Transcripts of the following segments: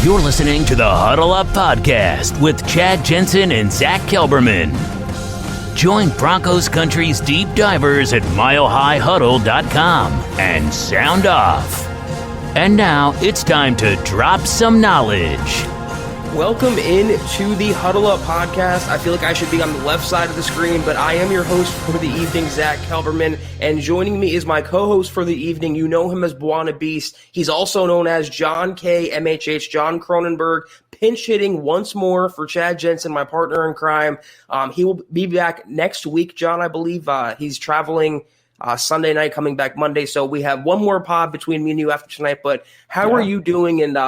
You're listening to the Huddle Up Podcast with Chad Jensen and Zack Kelberman. Join Broncos Country's deep divers at milehighhuddle.com and sound off. And now it's time to drop some knowledge. Welcome in to the Huddle Up Podcast. I feel like I should be on the left side of the screen, but I am your host for the evening, Zack Kelberman, and joining me is my co-host for the evening. You know him as Buana Beast. He's also known as John K. MHH, John Kronenberg, pinch hitting once more for Chad Jensen, my partner in crime. He will be back next week, John, I believe. He's traveling Sunday night, coming back Monday, so we have one more pod between me and you after tonight. But how are you doing, and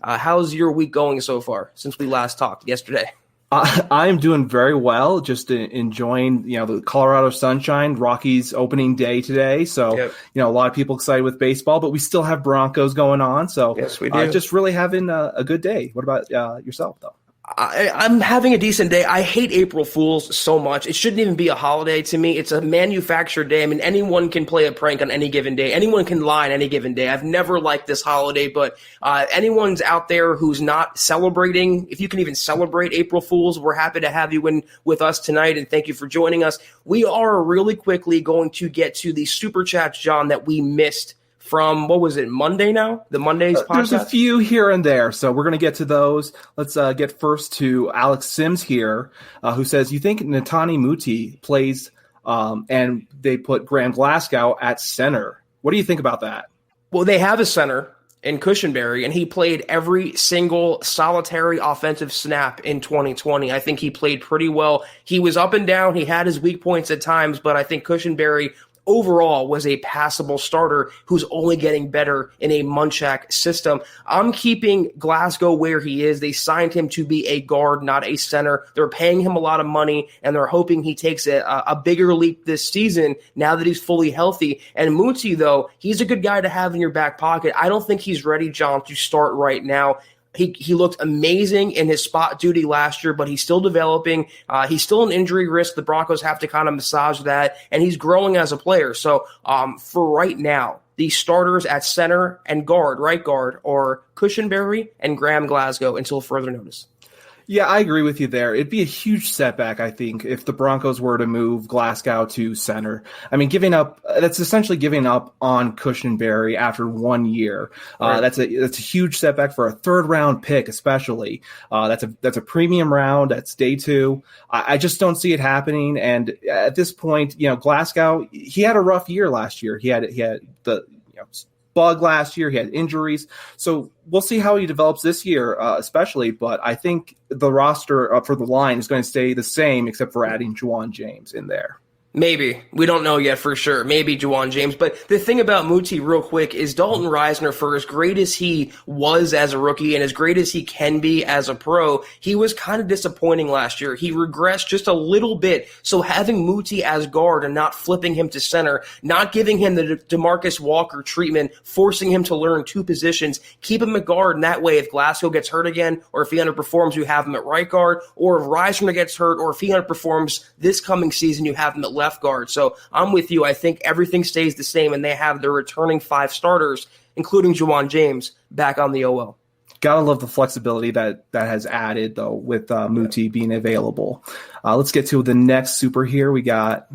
how's your week going so far since we last talked yesterday? I am doing very well, just enjoying, the Colorado sunshine, Rockies opening day today. So, a lot of people excited with baseball, but we still have Broncos going on. So yes, we do. Just really having a good day. What about yourself, though? I'm having a decent day. I hate April Fools so much. It shouldn't even be a holiday to me. It's a manufactured day. I mean, anyone can play a prank on any given day. Anyone can lie on any given day. I've never liked this holiday, but anyone's out there who's not celebrating, if you can even celebrate April Fools, we're happy to have you in with us tonight, and thank you for joining us. We are really quickly going to get to the Super Chats, John, that we missed from, what was it, Monday now? The Monday's podcast? There's a few here and there, so we're going to get to those. Let's get first to Alex Sims here, who says, you think Netani Muti plays and they put Graham Glasgow at center. What do you think about that? Well, they have a center in Cushenberry, and he played every single solitary offensive snap in 2020. I think he played pretty well. He was up and down. He had his weak points at times, but I think Cushenberry overall was a passable starter who's only getting better in a Munchak system. I'm keeping Glasgow where he is. They signed him to be a guard, not a center. They're paying him a lot of money, and they're hoping he takes a bigger leap this season now that he's fully healthy. And Muti, though, he's a good guy to have in your back pocket. I don't think he's ready, John, to start right now. He looked amazing in his spot duty last year, but he's still developing. He's still an injury risk. The Broncos have to kind of massage that, and he's growing as a player. So for right now, the starters at center and guard, right guard, are Cushenberry and Graham Glasgow until further notice. Yeah, I agree with you there. It'd be a huge setback, I think, if the Broncos were to move Glasgow to center. I mean, that's essentially giving up on Cushenberry after 1 year. Right. That's a huge setback for a third-round pick, especially. That's a premium round. That's day 2. I just don't see it happening. And at this point, Glasgow, he had a rough year last year. He had the bug last year. He had injuries. So we'll see how he develops this year, especially. But I think the roster for the line is going to stay the same, except for adding Juwan James in there. Maybe. We don't know yet for sure. Maybe Juwan James. But the thing about Muti real quick is Dalton Reisner, for as great as he was as a rookie and as great as he can be as a pro, he was kind of disappointing last year. He regressed just a little bit. So having Muti as guard and not flipping him to center, not giving him the DeMarcus Walker treatment, forcing him to learn 2 positions, keep him at guard, and that way if Glasgow gets hurt again, or if he underperforms, you have him at right guard, or if Reisner gets hurt, or if he underperforms this coming season, you have him at left guard. So I'm with you. I think everything stays the same, and they have their returning 5 starters, including Juwan James, back on the OL. Gotta love the flexibility that has added, though, with Muti being available. Let's get to the next super here. We got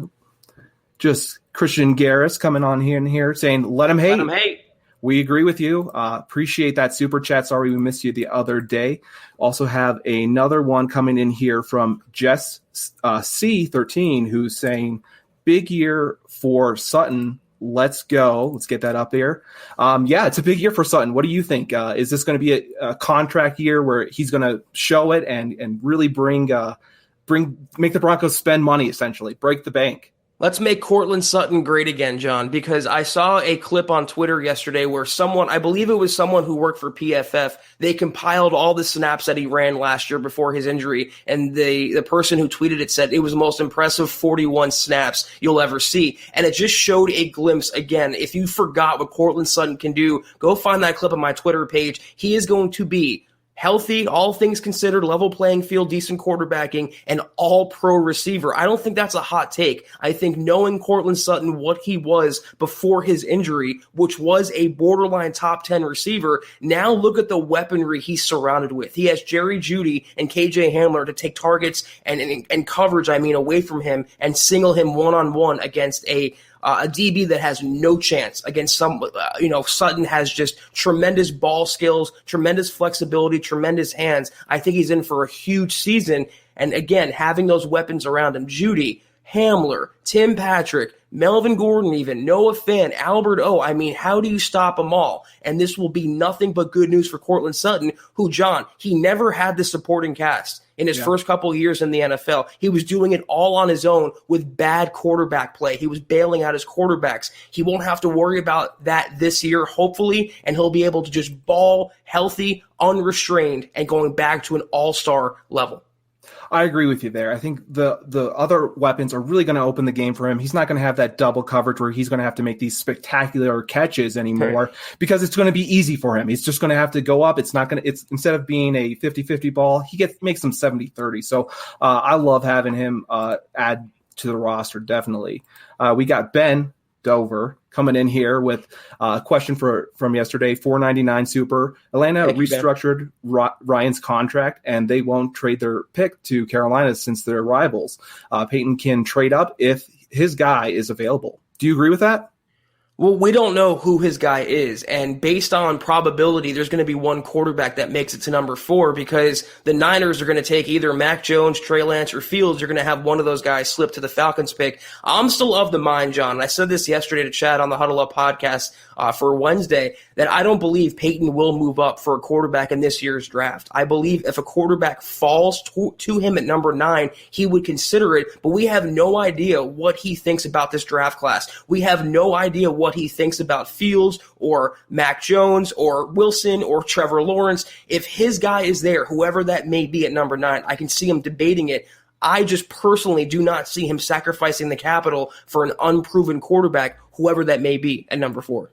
just Christian Garris coming on here saying, let him hate. Let him hate. We agree with you. Appreciate that super chat. Sorry we missed you the other day. Also have another one coming in here from Jess C13, who's saying, big year for Sutton. Let's go. Let's get that up there. Yeah, it's a big year for Sutton. What do you think? Is this going to be a contract year where he's going to show it and really make the Broncos spend money, essentially, break the bank? Let's make Courtland Sutton great again, John, because I saw a clip on Twitter yesterday where I believe it was someone who worked for PFF, they compiled all the snaps that he ran last year before his injury, and the person who tweeted it said it was the most impressive 41 snaps you'll ever see. And it just showed a glimpse. Again, if you forgot what Courtland Sutton can do, go find that clip on my Twitter page. He is going to be healthy, all things considered, level playing field, decent quarterbacking, and all-pro receiver. I don't think that's a hot take. I think knowing Courtland Sutton, what he was before his injury, which was a borderline top 10 receiver, now look at the weaponry he's surrounded with. He has Jerry Jeudy and KJ Hamler to take targets and coverage, away from him and single him one-on-one against a DB that has no chance against Sutton has just tremendous ball skills, tremendous flexibility, tremendous hands. I think he's in for a huge season. And again, having those weapons around him, Jeudy, Hamler, Tim Patrick, Melvin Gordon even, Noah Fant, Albert O. How do you stop them all? And this will be nothing but good news for Courtland Sutton, who, John, he never had the supporting cast in his first couple of years in the NFL. He was doing it all on his own with bad quarterback play. He was bailing out his quarterbacks. He won't have to worry about that this year, hopefully, and he'll be able to just ball healthy, unrestrained, and going back to an all-star level. I agree with you there. I think the other weapons are really going to open the game for him. He's not going to have that double coverage where he's going to have to make these spectacular catches anymore because it's going to be easy for him. He's just going to have to go up. It's instead of being a 50-50 ball, makes them 70-30. So I love having him add to the roster, definitely. We got Ben Dover coming in here with a question from yesterday, $4.99 super. Atlanta restructured Ryan's contract, and they won't trade their pick to Carolina since they're rivals. Paton can trade up if his guy is available. Do you agree with that? Well, we don't know who his guy is, and based on probability, there's going to be one quarterback that makes it to number 4 because the Niners are going to take either Mac Jones, Trey Lance, or Fields. You're going to have one of those guys slip to the Falcons pick. I'm still of the mind, John, and I said this yesterday to Chad on the Huddle Up podcast for Wednesday, that I don't believe Paton will move up for a quarterback in this year's draft. I believe if a quarterback falls to him at number 9, he would consider it, but we have no idea what he thinks about this draft class. We have no idea what he thinks about Fields or Mac Jones or Wilson or Trevor Lawrence. If his guy is there, whoever that may be at number 9, I can see him debating it. I just personally do not see him sacrificing the capital for an unproven quarterback, whoever that may be at number 4.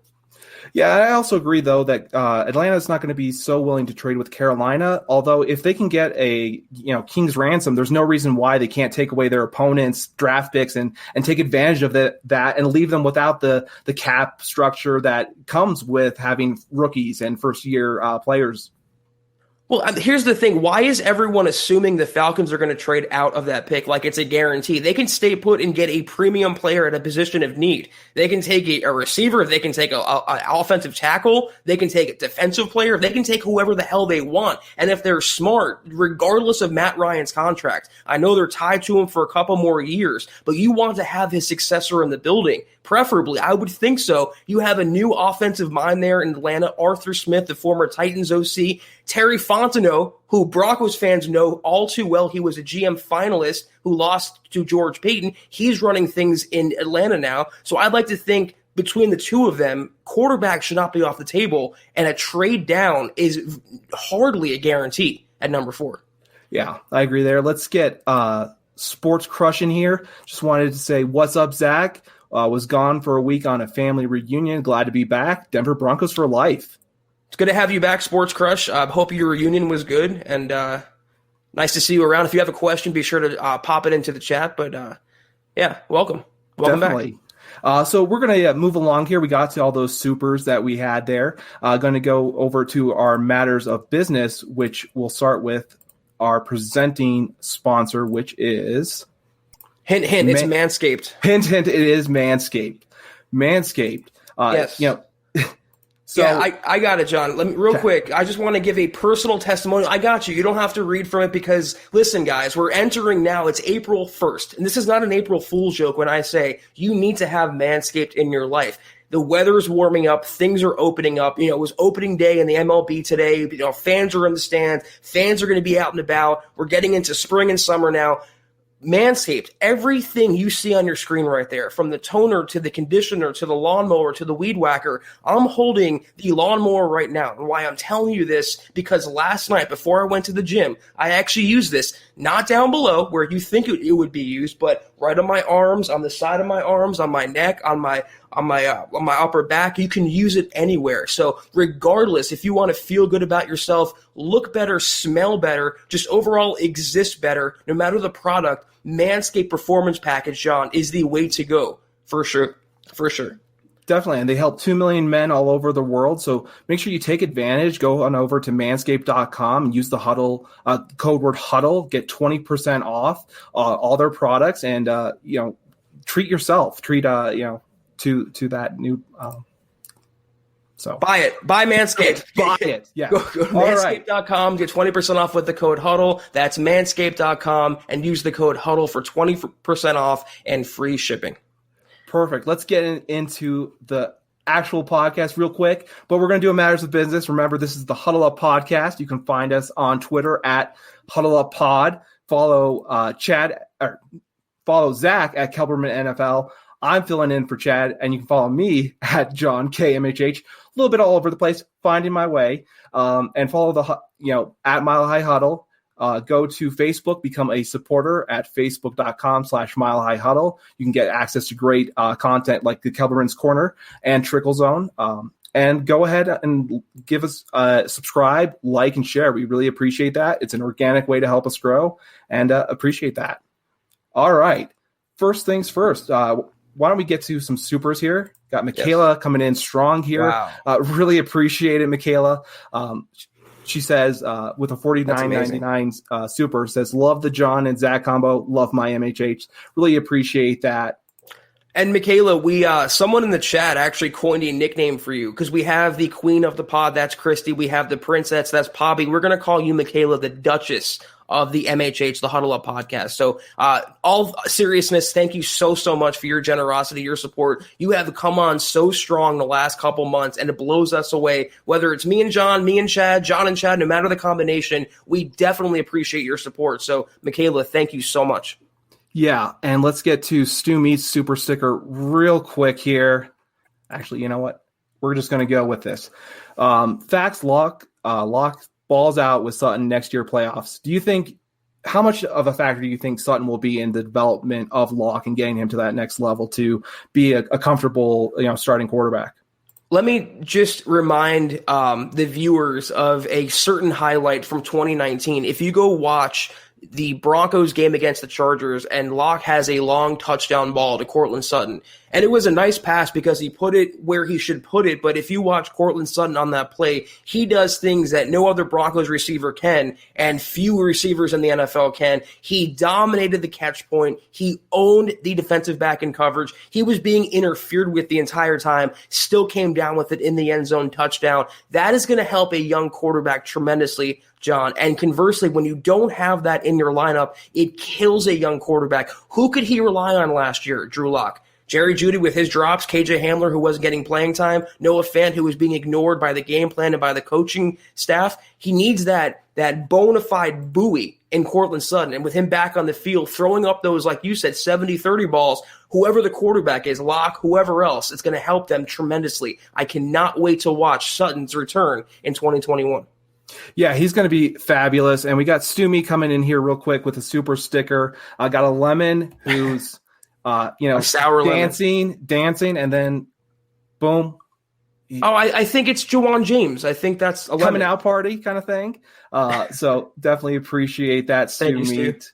Yeah, I also agree, though, that Atlanta's not going to be so willing to trade with Carolina. Although if they can get a king's ransom, there's no reason why they can't take away their opponent's draft picks and take advantage of that and leave them without the cap structure that comes with having rookies and first-year players. Well, here's the thing. Why is everyone assuming the Falcons are going to trade out of that pick like it's a guarantee? They can stay put and get a premium player at a position of need. They can take a receiver. They can take an offensive tackle. They can take a defensive player. They can take whoever the hell they want. And if they're smart, regardless of Matt Ryan's contract, I know they're tied to him for a couple more years, but you want to have his successor in the building. Preferably, I would think so. You have a new offensive mind there in Atlanta, Arthur Smith, the former Titans OC, Terry Fontenot, who Broncos fans know all too well. He was a GM finalist who lost to George Paton. He's running things in Atlanta now. So I'd like to think between the two of them, quarterback should not be off the table, and a trade down is hardly a guarantee at number 4. Yeah, I agree there. Let's get Sports Crush in here. Just wanted to say, what's up, Zack? Was gone for a week on a family reunion. Glad to be back. Denver Broncos for life. It's good to have you back, Sports Crush. Hope your reunion was good, and nice to see you around. If you have a question, be sure to pop it into the chat. But, welcome. Welcome Definitely. Back. So we're going to move along here. We got to all those supers that we had there. Going to go over to our matters of business, which we'll start with our presenting sponsor, which is... Hint, hint, it's Manscaped. Hint, hint, it is Manscaped. Manscaped. Yes. So I got it, John. Let me real quick. I just want to give a personal testimonial. I got you. You don't have to read from it because, listen, guys, we're entering now. It's April 1st. And this is not an April Fool's joke when I say you need to have Manscaped in your life. The weather is warming up. Things are opening up. It was opening day in the MLB today. Fans are in the stands. Fans are going to be out and about. We're getting into spring and summer now. Manscaped, everything you see on your screen right there, from the toner to the conditioner to the lawnmower to the weed whacker, I'm holding the lawnmower right now. And why I'm telling you this, because last night before I went to the gym, I actually used this, not down below where you think it would be used, but right on my arms, on the side of my arms, on my neck, on my on my upper back. You can use it anywhere. So regardless, if you want to feel good about yourself, look better, smell better, just overall exist better, no matter the product, Manscaped Performance Package, John, is the way to go. For sure. Definitely, and they help 2 million men all over the world. So make sure you take advantage. Go on over to manscaped.com and use the huddle code word huddle. Get 20% off all their products, and treat yourself. Treat to that new. So buy it. Buy Manscaped. Buy it. Yeah. Go to manscaped.com, get 20% off with the code huddle. That's manscaped.com, and use the code huddle for 20% off and free shipping. Perfect. Let's get into the actual podcast real quick, but we're going to do a Matters of Business. Remember, this is the Huddle Up Podcast. You can find us on Twitter at Huddle Up Pod. Follow follow Zack at Kelberman NFL. I'm filling in for Chad, and you can follow me at John KMHH. A little bit all over the place, finding my way, and follow the at Mile High Huddle. Go to Facebook, become a supporter at facebook.com/Mile High Huddle. You can get access to great content like the Kelberman's Corner and Trickle Zone. And go ahead and give us subscribe, like, and share. We really appreciate that. It's an organic way to help us grow, and appreciate that. All right. First things first. Why don't we get to some supers here? Got Michaela coming in strong here. Wow. Really appreciate it, Michaela. She says, with a $49.99 super, says, love the John and Zach combo. Love my MHH. Really appreciate that. And Michaela, we someone in the chat actually coined a nickname for you, because we have the queen of the pod, that's Christy. We have the princess, that's Poppy. We're going to call you, Michaela, the Duchess of the MHH, the Huddle Up Podcast. So all seriousness, thank you so much for your generosity, your support. You have come on so strong the last couple months, and it blows us away. Whether it's me and John, me and Chad, John and Chad, no matter the combination, we definitely appreciate your support. So, Michaela, thank you so much. Yeah, and let's get to Stu Meats Super Sticker real quick here. Actually, you know what? We're just going to go with this. Facts lock balls out with Sutton next year playoffs. Do you think, how much of a factor do you think Sutton will be in the development of Locke and getting him to that next level to be a comfortable starting quarterback? Let me just remind the viewers of a certain highlight from 2019. If you go watch the Broncos game against the Chargers, and Locke has a long touchdown ball to Courtland Sutton. And it was a nice pass because he put it where he should put it. But if you watch Courtland Sutton on that play, he does things that no other Broncos receiver can, and few receivers in the NFL can. He dominated the catch point. He owned the defensive back in coverage. He was being interfered with the entire time, still came down with it in the end zone touchdown. That is going to help a young quarterback tremendously, John. And conversely, when you don't have that in your lineup, it kills a young quarterback. Who could he rely on last year? Drew Lock. Jerry Jeudy with his drops, KJ Hamler, who wasn't getting playing time, Noah Fant, who was being ignored by the game plan and by the coaching staff. He needs that bona fide buoy in Courtland Sutton. And with him back on the field, throwing up those, like you said, 70-30 balls, whoever the quarterback is, Locke, whoever else, it's going to help them tremendously. I cannot wait to watch Sutton's return in 2021. Yeah, he's going to be fabulous. And we got Stumi coming in here real quick with a super sticker. I got a lemon who's, sour dancing, and then boom. I think it's Juwan James. I think that's a coming out party kind of thing. So definitely appreciate that, Stumi.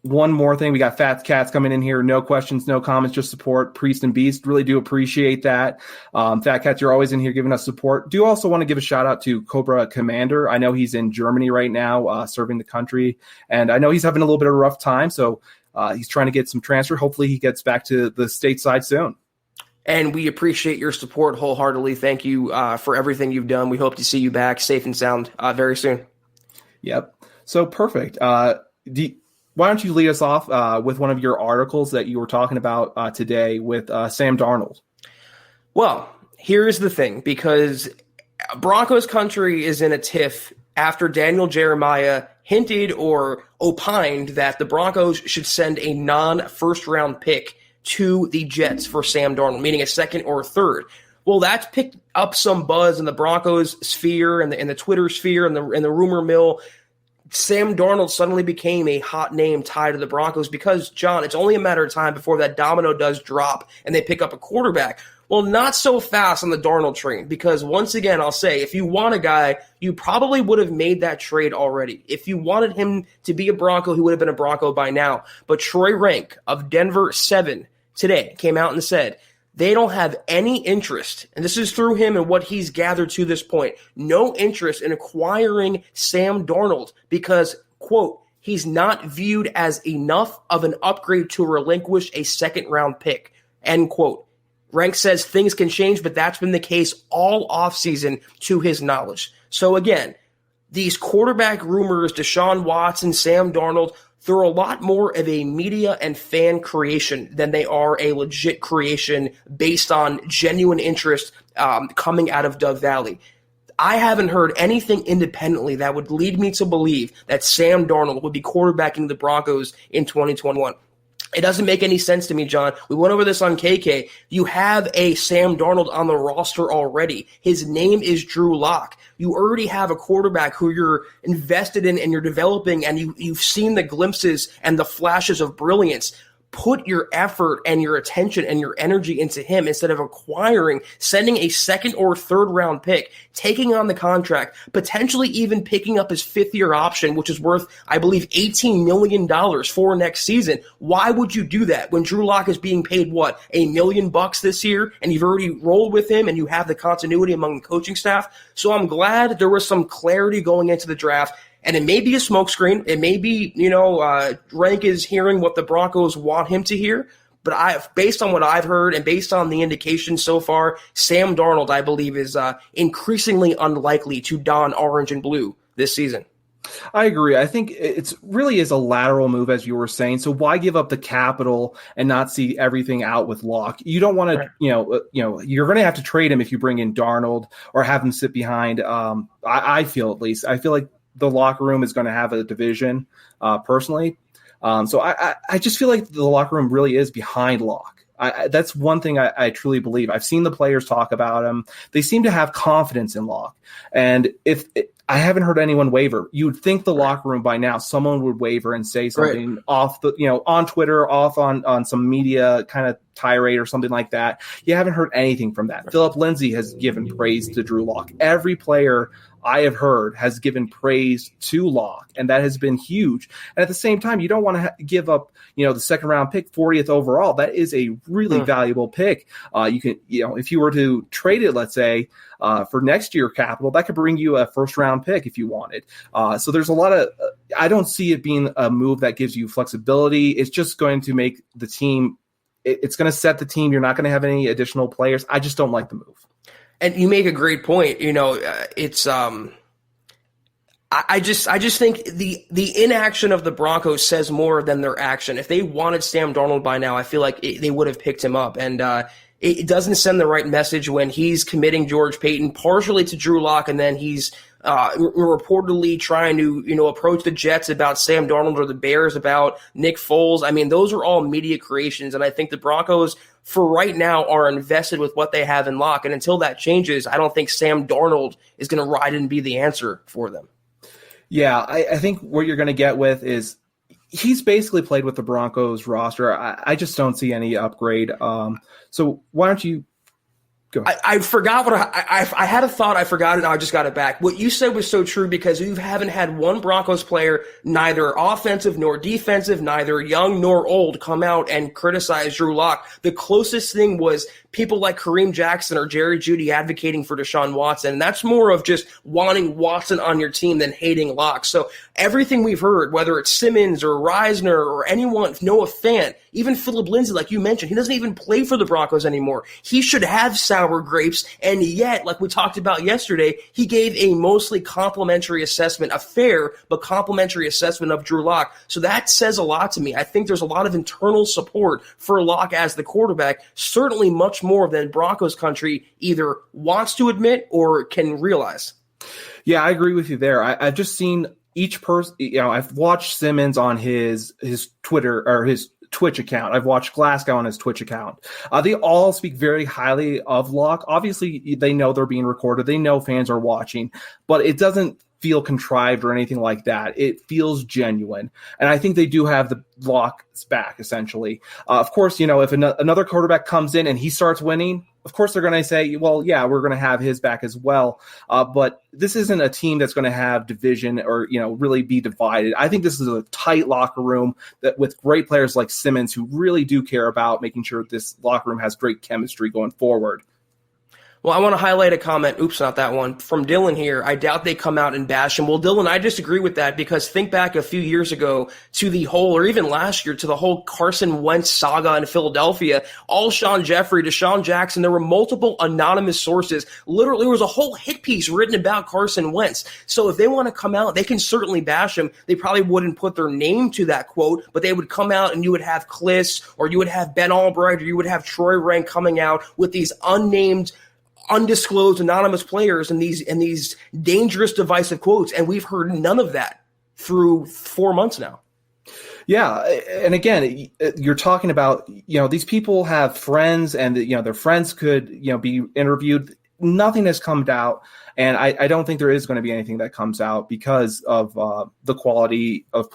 One more thing, we got Fat Cats coming in here. No questions, no comments, just support. Priest and Beast, really do appreciate that. Fat Cats, you're always in here giving us support. Do also want to give a shout out to Cobra Commander. I know he's in Germany right now, serving the country, and I know he's having a little bit of a rough time, so he's trying to get some transfer. Hopefully he gets back to the stateside soon. And we appreciate your support wholeheartedly. Thank you for everything you've done. We hope to see you back safe and sound very soon. Yep. So perfect. Why don't you lead us off with one of your articles that you were talking about today with Sam Darnold? Well, here's the thing, because Broncos country is in a tiff after Daniel Jeremiah hinted or opined that the Broncos should send a non-first-round pick to the Jets for Sam Darnold, meaning a second or a third. Well, that's picked up some buzz in the Broncos sphere and the Twitter sphere and the rumor mill. Sam Darnold suddenly became a hot name tied to the Broncos because, John, it's only a matter of time before that domino does drop and they pick up a quarterback. Well, not so fast on the Darnold train, because once again, I'll say, if you want a guy, you probably would have made that trade already. If you wanted him to be a Bronco, he would have been a Bronco by now. But Troy Renck of Denver 7 today came out and said they don't have any interest, and this is through him and what he's gathered to this point, no interest in acquiring Sam Darnold because, quote, he's not viewed as enough of an upgrade to relinquish a second-round pick, end quote. Renck says things can change, but that's been the case all offseason to his knowledge. So again, these quarterback rumors, Deshaun Watson, Sam Darnold, they're a lot more of a media and fan creation than they are a legit creation based on genuine interest coming out of Dove Valley. I haven't heard anything independently that would lead me to believe that Sam Darnold would be quarterbacking the Broncos in 2021. It doesn't make any sense to me, John. We went over this on KK. You have a Sam Darnold on the roster already. His name is Drew Lock. You already have a quarterback who you're invested in and you're developing, and you've seen the glimpses and the flashes of brilliance. Put your effort and your attention and your energy into him instead of acquiring, sending a second or third round pick, taking on the contract, potentially even picking up his fifth-year option, which is worth, I believe, $18 million for next season. Why would you do that when Drew Lock is being paid, what, $1 million this year, and you've already rolled with him and you have the continuity among the coaching staff? So I'm glad there was some clarity going into the draft. And it may be a smokescreen. It may be, Renck is hearing what the Broncos want him to hear. But based on what I've heard and based on the indications so far, Sam Darnold, I believe, is increasingly unlikely to don orange and blue this season. I agree. I think it's really is a lateral move, as you were saying. So why give up the capital and not see everything out with Locke? You don't want to, you're going to have to trade him if you bring in Darnold or have him sit behind. I feel like the locker room is going to have a division, personally. So I just feel like the locker room really is behind Locke. That's one thing I truly believe. I've seen the players talk about him. They seem to have confidence in Locke. And I haven't heard anyone waver. You would think the locker room by now, someone would waver and say something off on Twitter, off on some media kind of tirade or something like that. You haven't heard anything from that. Philip Lindsay has given praise to Drew Lock. Every player I have heard has given praise to Locke, and that has been huge. And at the same time, you don't want to give up, the second round pick, 40th overall. That is a really valuable pick. You can, if you were to trade it, let's say, for next year capital, that could bring you a first round pick if you wanted. So there's a lot of, I don't see it being a move that gives you flexibility. It's just going to make the team, it's going to set the team. You're not going to have any additional players. I just don't like the move. And you make a great point. It's I just think the inaction of the Broncos says more than their action. If they wanted Sam Darnold by now, I feel like they would have picked him up. And it doesn't send the right message when he's committing George Paton partially to Drew Lock, and then he's reportedly trying to approach the Jets about Sam Darnold or the Bears about Nick Foles. I mean, those are all media creations, and I think the Broncos, for right now, are invested with what they have in Locke. And until that changes, I don't think Sam Darnold is going to ride and be the answer for them. Yeah, I think what you're going to get with is he's basically played with the Broncos roster. I just don't see any upgrade. So why don't you go ahead? I forgot what I had a thought. I forgot it. I just got it back. What you said was so true because you haven't had one Broncos player, neither offensive nor defensive, neither young nor old, come out and criticize Drew Lock. The closest thing was people like Kareem Jackson or Jerry Jeudy advocating for Deshaun Watson. And that's more of just wanting Watson on your team than hating Locke. So everything we've heard, whether it's Simmons or Reisner or anyone, Noah Fant, even Philip Lindsay, like you mentioned, he doesn't even play for the Broncos anymore. He should have sour grapes. And yet, like we talked about yesterday, he gave a mostly complimentary assessment, a fair but complimentary assessment of Drew Lock. So that says a lot to me. I think there's a lot of internal support for Lock as the quarterback, certainly much more than Broncos country either wants to admit or can realize. Yeah, I agree with you there. I've just seen each person, I've watched Simmons on his Twitter or his Twitch account. I've watched Glasgow on his Twitch account. They all speak very highly of Locke. Obviously, they know they're being recorded. They know fans are watching, but it doesn't feel contrived or anything like that. It feels genuine. And I think they do have the Locke's back, essentially. Of course, if another quarterback comes in and he starts winning, of course, they're going to say, well, yeah, we're going to have his back as well. But this isn't a team that's going to have division or, really be divided. I think this is a tight locker room that with great players like Simmons who really do care about making sure this locker room has great chemistry going forward. Well, I want to highlight a comment, oops, not that one, from Dylan here. I doubt they come out and bash him. Well, Dylan, I disagree with that because think back a few years ago to the whole, or even last year, to the whole Carson Wentz saga in Philadelphia. All Sean Jeffrey, Deshaun Jackson, there were multiple anonymous sources. Literally, there was a whole hit piece written about Carson Wentz. So if they want to come out, they can certainly bash him. They probably wouldn't put their name to that quote, but they would come out and you would have Kliss, or you would have Ben Albright, or you would have Troy Renck coming out with these unnamed, undisclosed anonymous players and these dangerous divisive quotes, and we've heard none of that through 4 months now. Yeah, and again, you're talking about these people have friends, and their friends could be interviewed. Nothing has come out, and I don't think there is going to be anything that comes out because of the quality of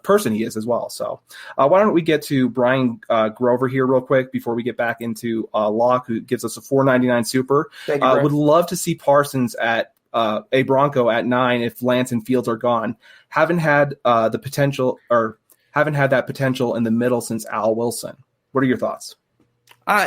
person he is as well. So why don't we get to Brian Grover here real quick before we get back into Locke, who gives us a $4.99 super. Thank you, would love to see Parsons at a Bronco at 9 if Lance and Fields are gone. Haven't had that potential in the middle since Al Wilson. What are your thoughts?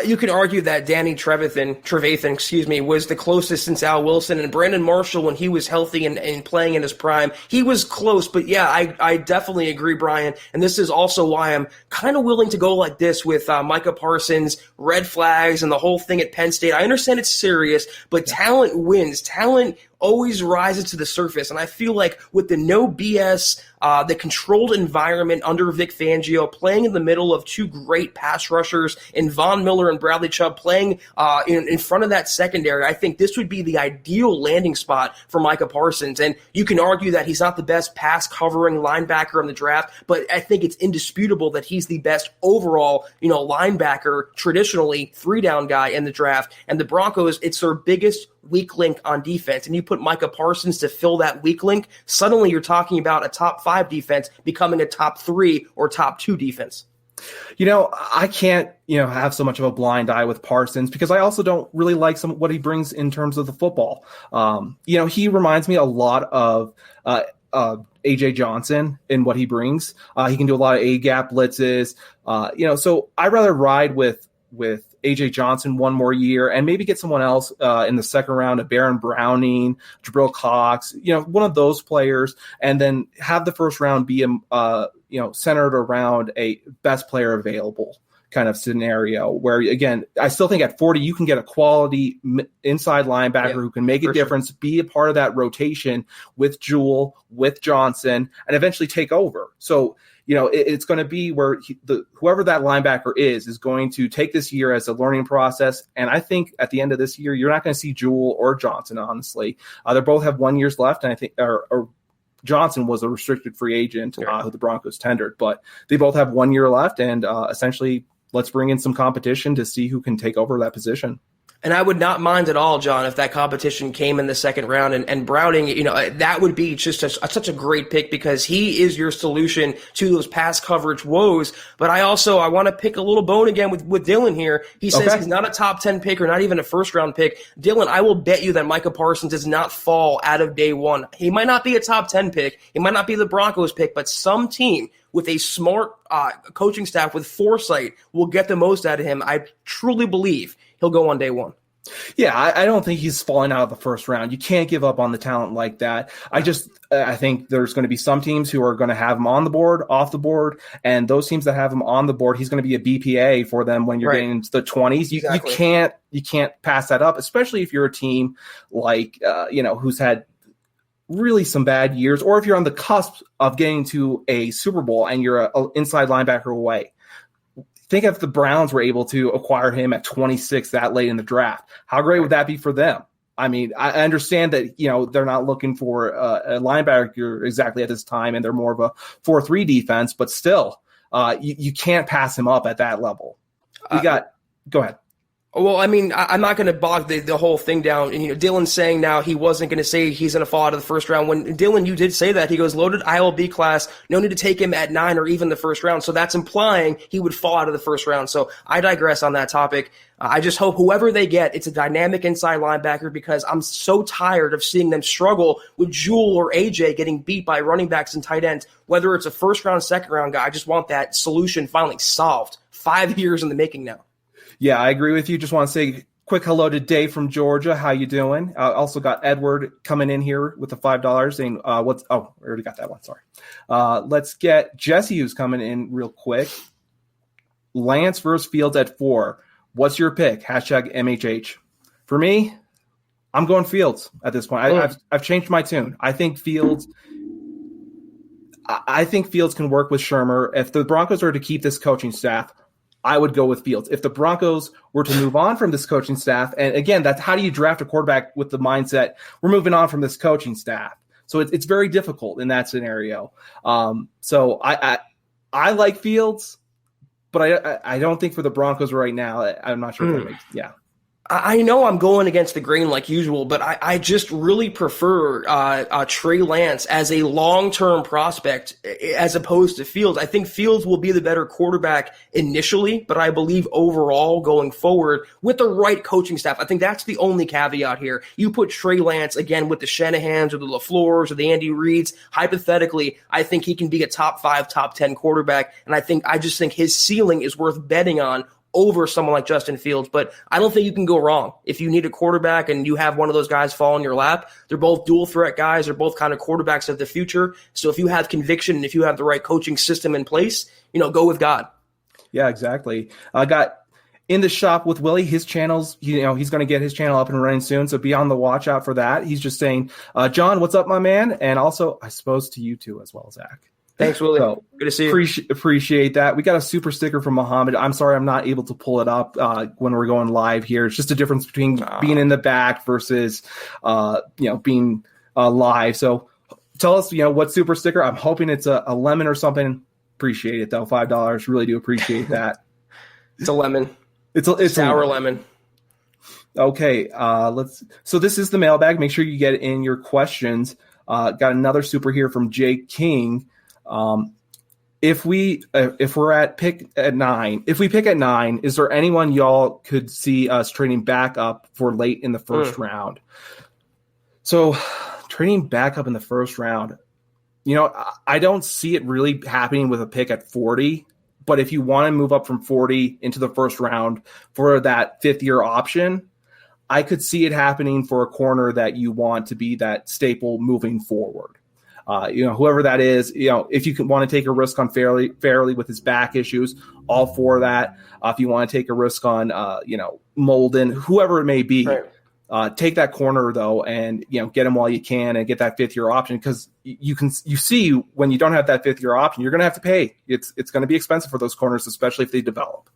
You could argue that Danny Trevathan, was the closest since Al Wilson, and Brandon Marshall, when he was healthy and playing in his prime, he was close. But yeah, I definitely agree, Brian. And this is also why I'm kind of willing to go like this with Micah Parsons, red flags, and the whole thing at Penn State. I understand it's serious, but talent wins. Talent always rises to the surface. And I feel like with the no BS, the controlled environment under Vic Fangio, playing in the middle of two great pass rushers in Von Miller and Bradley Chubb, playing in front of that secondary, I think this would be the ideal landing spot for Micah Parsons. And you can argue that he's not the best pass covering linebacker in the draft, but I think it's indisputable that he's the best overall, linebacker, traditionally 3-down guy in the draft. And the Broncos, it's their biggest weak link on defense, and you put Micah Parsons to fill that weak link, suddenly you're talking about a top 5 defense becoming a top 3 or top 2 defense. I can't, have so much of a blind eye with Parsons because I also don't really like what he brings in terms of the football. He reminds me a lot of AJ Johnson in what he brings. He can do a lot of A-gap blitzes. So I'd rather ride with AJ Johnson one more year and maybe get someone else in the second round, a Baron Browning, Jabril Cox, one of those players, and then have the first round be centered around a best player available kind of scenario where, again, I still think at 40 you can get a quality inside linebacker who can make a difference, be a part of that rotation with Jewell, with Johnson, and eventually take over. So it's going to be where whoever that linebacker is going to take this year as a learning process. And I think at the end of this year, you're not going to see Jewell or Johnson, honestly. They both have 1 year left, and I think or Johnson was a restricted free agent who the Broncos tendered. But they both have 1 year left, and essentially let's bring in some competition to see who can take over that position. And I would not mind at all, John, if that competition came in the second round. And Browning, that would be just such a great pick because he is your solution to those pass coverage woes. But I want to pick a little bone again with Dylan here. He says he's not a top 10 pick or not even a first-round pick. Dylan, I will bet you that Micah Parsons does not fall out of day one. He might not be a top 10 pick. He might not be the Broncos pick, but some team with a smart coaching staff with foresight will get the most out of him. I truly believe he'll go on day one. Yeah, I don't think he's falling out of the first round. You can't give up on the talent like that. I think there's going to be some teams who are going to have him on the board, off the board, and those teams that have him on the board, he's going to be a BPA for them when you're getting into the 20s. You can't pass that up, especially if you're a team like who's had really some bad years, or if you're on the cusp of getting to a Super Bowl and you're an inside linebacker away. Think if the Browns were able to acquire him at 26 that late in the draft. How great would that be for them? I mean, I understand that, they're not looking for a linebacker exactly at this time, and they're more of a 4-3 defense, but still, you can't pass him up at that level. Go ahead. Well, I mean, I'm not going to bog the whole thing down. And, Dylan's saying now he wasn't going to say he's going to fall out of the first round. When Dylan, you did say that. He goes, loaded ILB class, no need to take him at 9 or even the first round. So that's implying he would fall out of the first round. So I digress on that topic. I just hope whoever they get, it's a dynamic inside linebacker, because I'm so tired of seeing them struggle with Jewel or AJ getting beat by running backs and tight ends. Whether it's a first round, second round guy, I just want that solution finally solved. 5 years in the making now. Yeah, I agree with you. Just want to say quick hello to Dave from Georgia. How you doing? Also got Edward coming in here with the $5 saying, I already got that one. Sorry. Let's get Jesse, who's coming in real quick. Lance versus Fields at 4. What's your pick? Hashtag MHH. For me, I'm going Fields at this point. I've changed my tune. I think Fields can work with Shermer. If the Broncos are to keep this coaching staff, I would go with Fields. If the Broncos were to move on from this coaching staff, and again, that's how do you draft a quarterback with the mindset, we're moving on from this coaching staff. So it's very difficult in that scenario. So I like Fields, but I don't think for the Broncos right now, I'm not sure if that makes, yeah. I know I'm going against the grain like usual, but I just really prefer Trey Lance as a long-term prospect as opposed to Fields. I think Fields will be the better quarterback initially, but I believe overall going forward with the right coaching staff, I think that's the only caveat here. You put Trey Lance, again, with the Shanahans or the LaFleurs or the Andy Reids, hypothetically, I think he can be a top 5, top 10 quarterback, and I just think his ceiling is worth betting on over someone like Justin Fields. But I don't think you can go wrong. If you need a quarterback and you have one of those guys fall in your lap, they're both dual threat guys. They're both kind of quarterbacks of the future. So if you have conviction and if you have the right coaching system in place, go with God. Yeah, exactly. I got in the shop with Willie, his channels, he's going to get his channel up and running soon. So be on the watch out for that. He's just saying, John, what's up, my man? And also, I suppose to you too, as well, Zach. Thanks, Willie. So, good to see you. Appreciate that. We got a super sticker from Muhammad. I'm sorry I'm not able to pull it up when we're going live here. It's just a difference between being in the back versus being live. So tell us, what super sticker. I'm hoping it's a lemon or something. Appreciate it, though. $5. Really do appreciate that. It's a lemon. It's sour lemon. Okay, so this is the mailbag. Make sure you get in your questions. Got another super here from Jake King. If we're at pick at 9, if we pick at 9, is there anyone y'all could see us trading back up for late in the first round? So trading back up in the first round, I don't see it really happening with a pick at 40, but if you want to move up from 40 into the first round for that 5th-year option, I could see it happening for a corner that you want to be that staple moving forward. Whoever that is, if you want to take a risk on Fairley with his back issues, all for that. If you want to take a risk on, Molden, whoever it may be, right. Take that corner though, and get him while you can, and get that 5th-year option, because you see when you don't have that 5th-year option, you're going to have to pay. It's going to be expensive for those corners, especially if they develop.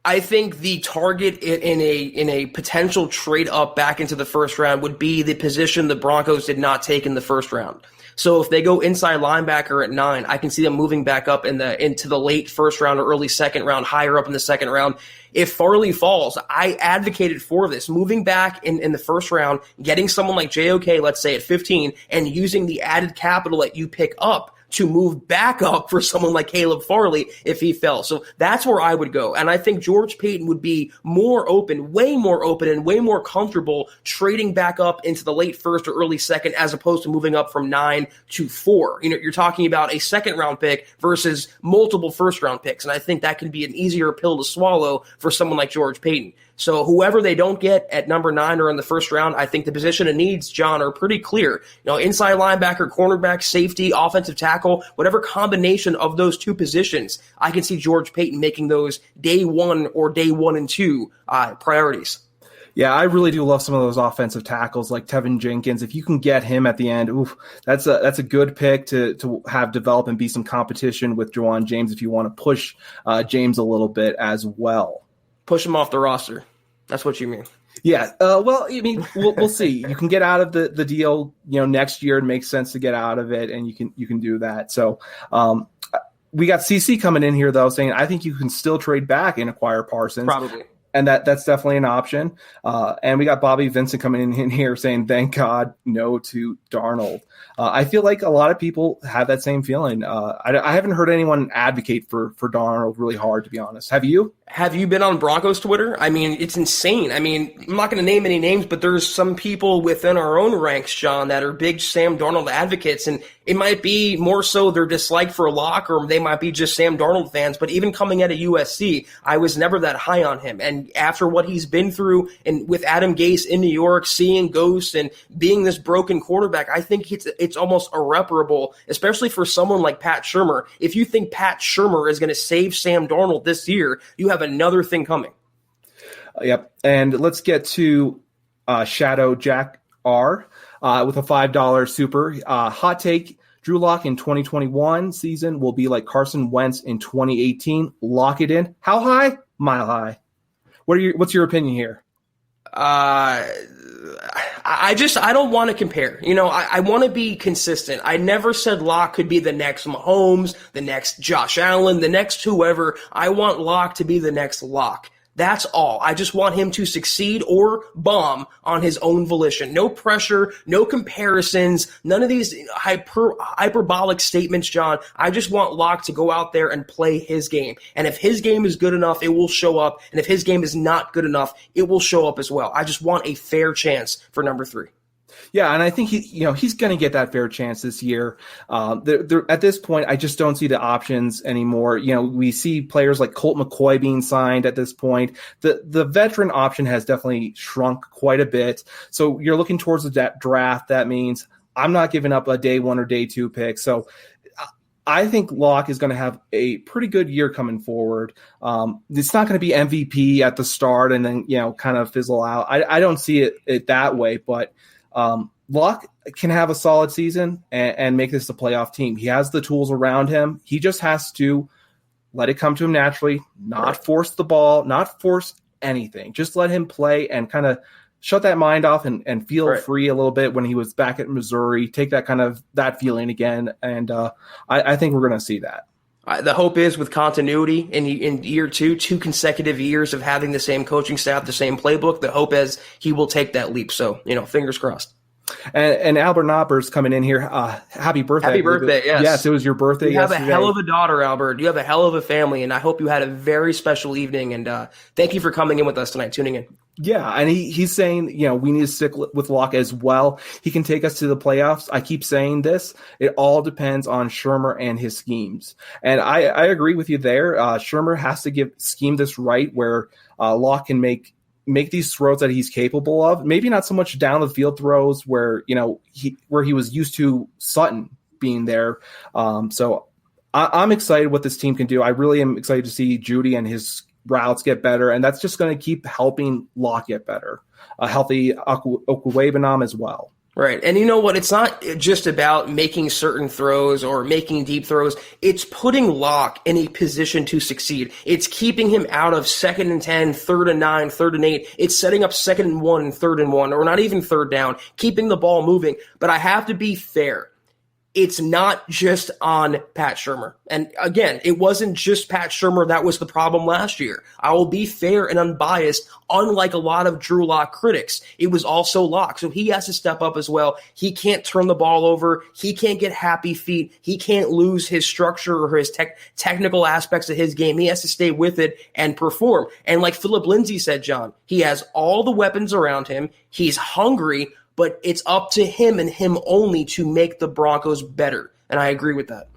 I think the target in a potential trade up back into the first round would be the position the Broncos did not take in the first round. So if they go inside linebacker at 9, I can see them moving back up into the late first round or early second round, higher up in the second round. If Farley falls, I advocated for this, moving back in the first round, getting someone like JOK, let's say at 15, and using the added capital that you pick up to move back up for someone like Caleb Farley if he fell. So that's where I would go. And I think George Paton would be more open, and way more comfortable trading back up into the late first or early second as opposed to moving up from 9 to 4. You're talking about a second-round pick versus multiple first-round picks. And I think that can be an easier pill to swallow for someone like George Paton. So whoever they don't get at number 9 or in the first round, I think the position of needs, John, are pretty clear. Inside linebacker, cornerback, safety, offensive tackle, whatever combination of those two positions, I can see George Paton making those day 1 or day 1 and 2 priorities. Yeah, I really do love some of those offensive tackles like Tevin Jenkins. If you can get him at the end, that's a good pick to have develop and be some competition with Juwan James if you want to push James a little bit as well. Push him off the roster. That's what you mean. Yeah. Well, I mean, we'll see. You can get out of the deal, next year. It makes sense to get out of it, and you can do that. So, we got CC coming in here though, saying I think you can still trade back and acquire Parsons. Probably. And that's definitely an option. And we got Bobby Vincent coming in here saying, thank God, no to Darnold. I feel like a lot of people have that same feeling. I haven't heard anyone advocate for Darnold really hard, to be honest. Have you? Have you been on Broncos Twitter? I mean, it's insane. I mean, I'm not going to name any names, but there's some people within our own ranks, John, that are big Sam Darnold advocates, and it might be more so their dislike for Locke, or they might be just Sam Darnold fans. But even coming out of USC, I was never that high on him. And after what he's been through, and with Adam Gase in New York, seeing ghosts and being this broken quarterback, I think it's almost irreparable, especially for someone like Pat Shurmur. If you think Pat Shurmur is going to save Sam Darnold this year, you have another thing coming. Yep. And let's get to Shadow Jack R with a $5 super. Hot take, Drew Lock in 2021 season will be like Carson Wentz in 2018. Lock it in. How high? Mile high. What's your opinion here? I don't want to compare. I want to be consistent. I never said Locke could be the next Mahomes, the next Josh Allen, the next whoever. I want Locke to be the next Locke. That's all. I just want him to succeed or bomb on his own volition. No pressure, no comparisons, none of these hyperbolic statements, John. I just want Locke to go out there and play his game. And if his game is good enough, it will show up. And if his game is not good enough, it will show up as well. I just want a fair chance for number 3. Yeah, and I think he's going to get that fair chance this year. At this point, I just don't see the options anymore. We see players like Colt McCoy being signed at this point. The veteran option has definitely shrunk quite a bit. So you're looking towards the draft. That means I'm not giving up a day 1 or day 2 pick. So I think Locke is going to have a pretty good year coming forward. It's not going to be MVP at the start and then kind of fizzle out. I don't see it that way, but Locke can have a solid season and make this a playoff team. He has the tools around him. He just has to let it come to him naturally, not force the ball, not force anything. Just let him play and kind of shut that mind off and feel free a little bit when he was back at Missouri. Take that feeling again. And I think we're going to see that. The hope is with continuity in year 2 consecutive years of having the same coaching staff, the same playbook, the hope is he will take that leap. So, fingers crossed. And Albert Knopper's coming in here. Happy birthday. Happy birthday, yes. Yes, it was your birthday yesterday. You have a hell of a daughter, Albert. You have a hell of a family, and I hope you had a very special evening. And thank you for coming in with us tonight, tuning in. Yeah, and he's saying, we need to stick with Locke as well. He can take us to the playoffs. I keep saying this. It all depends on Shurmur and his schemes. And I agree with you there. Shurmur has to scheme this right where Locke can make these throws that he's capable of. Maybe not so much down the field throws where he was used to Sutton being there. So I'm excited what this team can do. I really am excited to see Judy and his routes get better, and that's just going to keep helping Locke get better. A healthy Okuwebanam as well. Right. And you know what? It's not just about making certain throws or making deep throws. It's putting Locke in a position to succeed. It's keeping him out of 2nd and 10, 3rd and 9, 3rd and 8. It's setting up 2nd and 1 and 3rd and 1, or not even 3rd down, keeping the ball moving. But I have to be fair. It's not just on Pat Shurmur. And again, it wasn't just Pat Shurmur that was the problem last year. I will be fair and unbiased, unlike a lot of Drew Lock critics. It was also Locke. So he has to step up as well. He can't turn the ball over. He can't get happy feet. He can't lose his structure or his technical aspects of his game. He has to stay with it and perform. And like Philip Lindsay said, John, he has all the weapons around him. He's hungry, but it's up to him and him only to make the Broncos better. And I agree with that.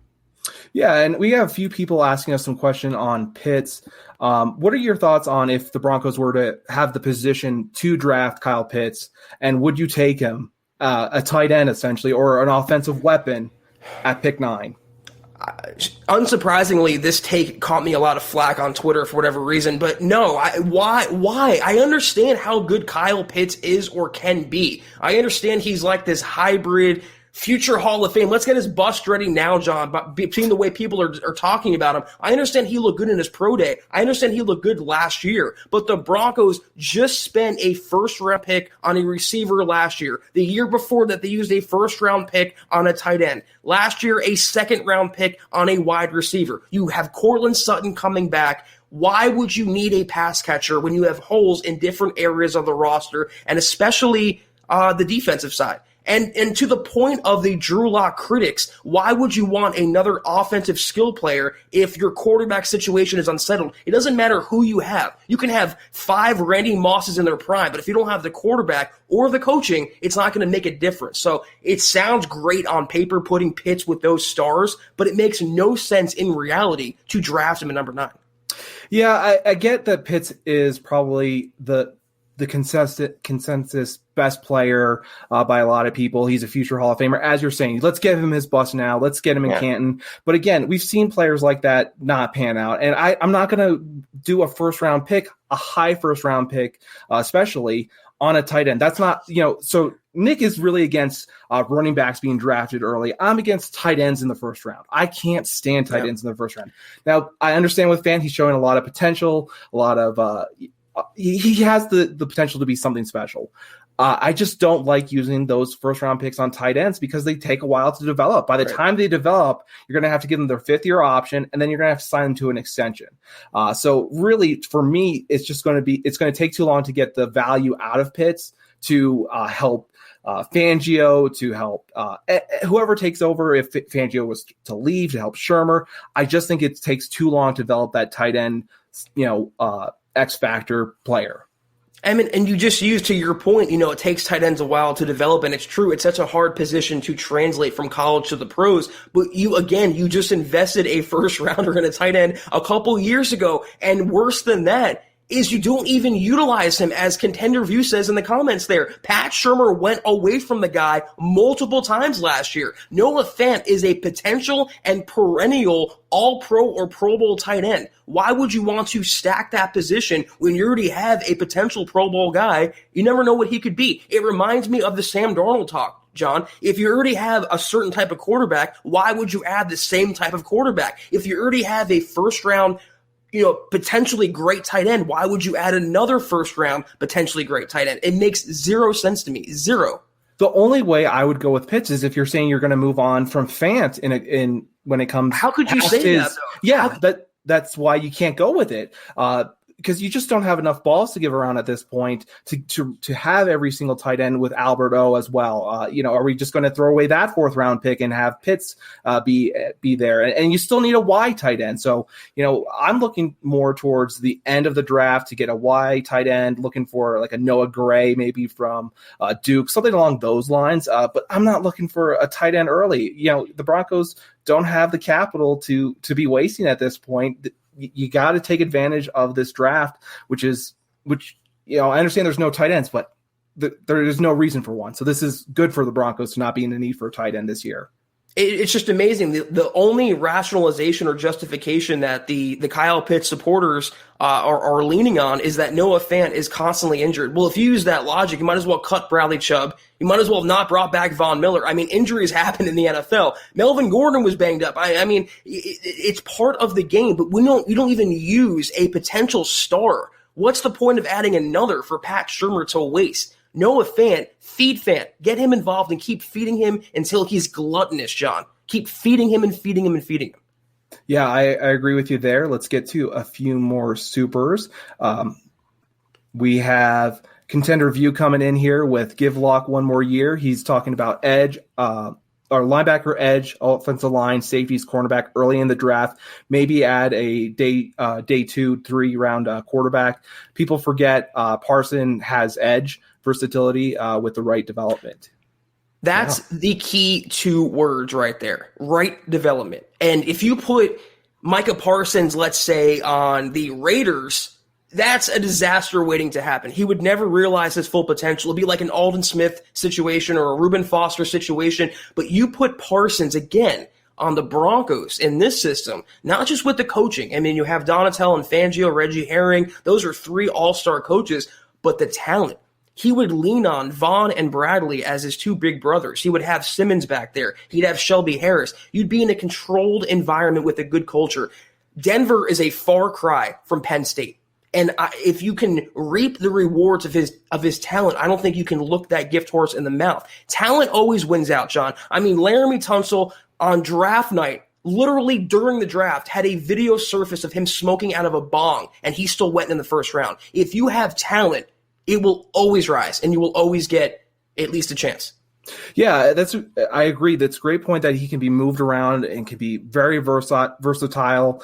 Yeah, and we have a few people asking us some question on Pitts. What are your thoughts on if the Broncos were to have the position to draft Kyle Pitts, and would you take him, a tight end essentially, or an offensive weapon at pick 9? Unsurprisingly, this take caught me a lot of flack on Twitter for whatever reason, but no, why? I understand how good Kyle Pitts is or can be. I understand he's like this hybrid future Hall of Fame. Let's get his bust ready now, John. But between the way people are talking about him, I understand he looked good in his pro day. I understand he looked good last year. But the Broncos just spent a first-round pick on a receiver last year. The year before that, they used a first-round pick on a tight end. Last year, a second-round pick on a wide receiver. You have Cortland Sutton coming back. Why would you need a pass catcher when you have holes in different areas of the roster, and especially the defensive side? And to the point of the Drew Lock critics, why would you want another offensive skill player if your quarterback situation is unsettled? It doesn't matter who you have. You can have 5 Randy Mosses in their prime, but if you don't have the quarterback or the coaching, it's not going to make a difference. So it sounds great on paper putting Pitts with those stars, but it makes no sense in reality to draft him at number 9. Yeah, I get that Pitts is probably the consensus best player by a lot of people. He's a future Hall of Famer. As you're saying, let's give him his bust now. Let's get him in Canton. But again, we've seen players like that not pan out. And I'm not going to do a first-round pick, a high first-round pick, especially on a tight end. That's not, so Nick is really against running backs being drafted early. I'm against tight ends in the first round. I can't stand tight ends in the first round. Now, I understand with Fant, he's showing a lot of potential, a lot of he has the potential to be something special. I just don't like using those first-round picks on tight ends because they take a while to develop. By the time they develop, you're going to have to give them their 5th-year option, and then you're going to have to sign them to an extension. So really, for me, it's going to take too long to get the value out of Pitts to help Fangio, to help whoever takes over if Fangio was to leave, to help Shermer. I just think it takes too long to develop that tight end, X-factor player. I mean, and you just used, to your point, it takes tight ends a while to develop, and it's true. It's such a hard position to translate from college to the pros. But you just invested a first-rounder in a tight end a couple years ago, and worse than that is you don't even utilize him, as Contender View says in the comments there. Pat Shurmur went away from the guy multiple times last year. Noah Fant is a potential and perennial all-pro or Pro Bowl tight end. Why would you want to stack that position when you already have a potential Pro Bowl guy? You never know what he could be. It reminds me of the Sam Darnold talk, John. If you already have a certain type of quarterback, why would you add the same type of quarterback? If you already have a first-round potentially great tight end, why would you add another first-round potentially great tight end? It makes zero sense to me. Zero. The only way I would go with Pitts is if you're saying you're going to move on from Fant in when it comes. How could you say that, though? Yeah, that's why you can't go with it. Because you just don't have enough balls to give around at this point to have every single tight end with Albert O as well. Are we just going to throw away that 4th-round pick and have Pitts be there? And you still need a Y tight end. So, I'm looking more towards the end of the draft to get a Y tight end, looking for like a Noah Gray maybe from Duke, something along those lines. But I'm not looking for a tight end early. The Broncos don't have the capital to be wasting at this point. You got to take advantage of this draft, which I understand there's no tight ends, but there is no reason for one. So this is good for the Broncos to not be in the need for a tight end this year. It's just amazing. The only rationalization or justification that the Kyle Pitts supporters are leaning on is that Noah Fant is constantly injured. Well, if you use that logic, you might as well cut Bradley Chubb. You might as well have not brought back Von Miller. I mean, injuries happen in the NFL. Melvin Gordon was banged up. I mean, it's part of the game, but you don't even use a potential star. What's the point of adding another for Pat Shurmur to waste? Noah Fant, feed Fant. Get him involved and keep feeding him until he's gluttonous, John. Keep feeding him and feeding him and feeding him. Yeah, I agree with you there. Let's get to a few more supers. We have Contender View coming in here with give Lock one more year. He's talking about edge, or linebacker, edge, offensive line, safeties, cornerback early in the draft. Maybe add a day 2, 3-round quarterback. People forget Parson has edge versatility with the right development. That's the key 2 words right there. Right development. And if you put Micah Parsons, let's say, on the Raiders, that's a disaster waiting to happen. He would never realize his full potential. It'd be like an Alden Smith situation or a Reuben Foster situation. But you put Parsons, again, on the Broncos in this system, not just with the coaching. I mean, you have Donatel and Fangio, Reggie Herring. Those are 3 all-star coaches. But the talent. he would lean on Vaughn and Bradley as his two big brothers. He would have Simmons back there. He'd have Shelby Harris. You'd be in a controlled environment with a good culture. Denver is a far cry from Penn State. And if you can reap the rewards of his talent, I don't think you can look that gift horse in the mouth. Talent always wins out, John. I mean, Laramie Tunsil on draft night, literally during the draft, had a video surface of him smoking out of a bong, and he still went in the first round. If you have talent, it will always rise, and you will always get at least a chance. Yeah, I agree. That's a great point that he can be moved around and can be very versatile.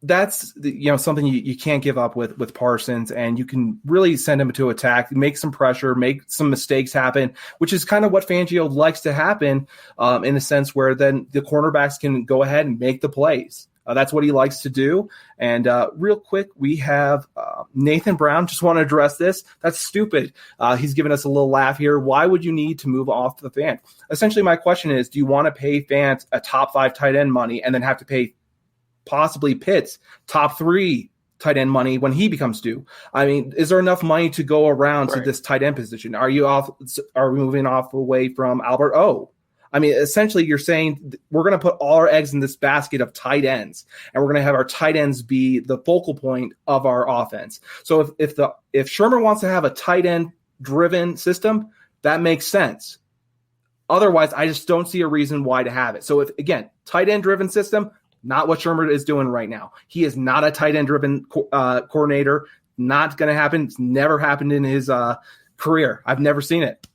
That's something you can't give up with Parsons, and you can really send him to attack, make some pressure, make some mistakes happen, which is kind of what Fangio likes to happen in a sense where then the cornerbacks can go ahead and make the plays. That's what he likes to do. And real quick, we have Nathan Brown. Just want to address this. That's stupid. He's giving us a little laugh here. Why would you need to move off the Fant? Essentially, my question is, do you want to pay Fant a top 5 tight end money and then have to pay possibly Pitts top 3 tight end money when he becomes due? I mean, is there enough money to go around to this tight end position? Are we moving off away from Albert O? I mean, essentially you're saying we're going to put all our eggs in this basket of tight ends, and we're going to have our tight ends be the focal point of our offense. So if Sherman wants to have a tight end driven system, that makes sense. Otherwise, I just don't see a reason why to have it. So if, again, tight end driven system, not what Shermer is doing right now. He is not a tight end driven coordinator. Not going to happen. It's never happened in his career. I've never seen it.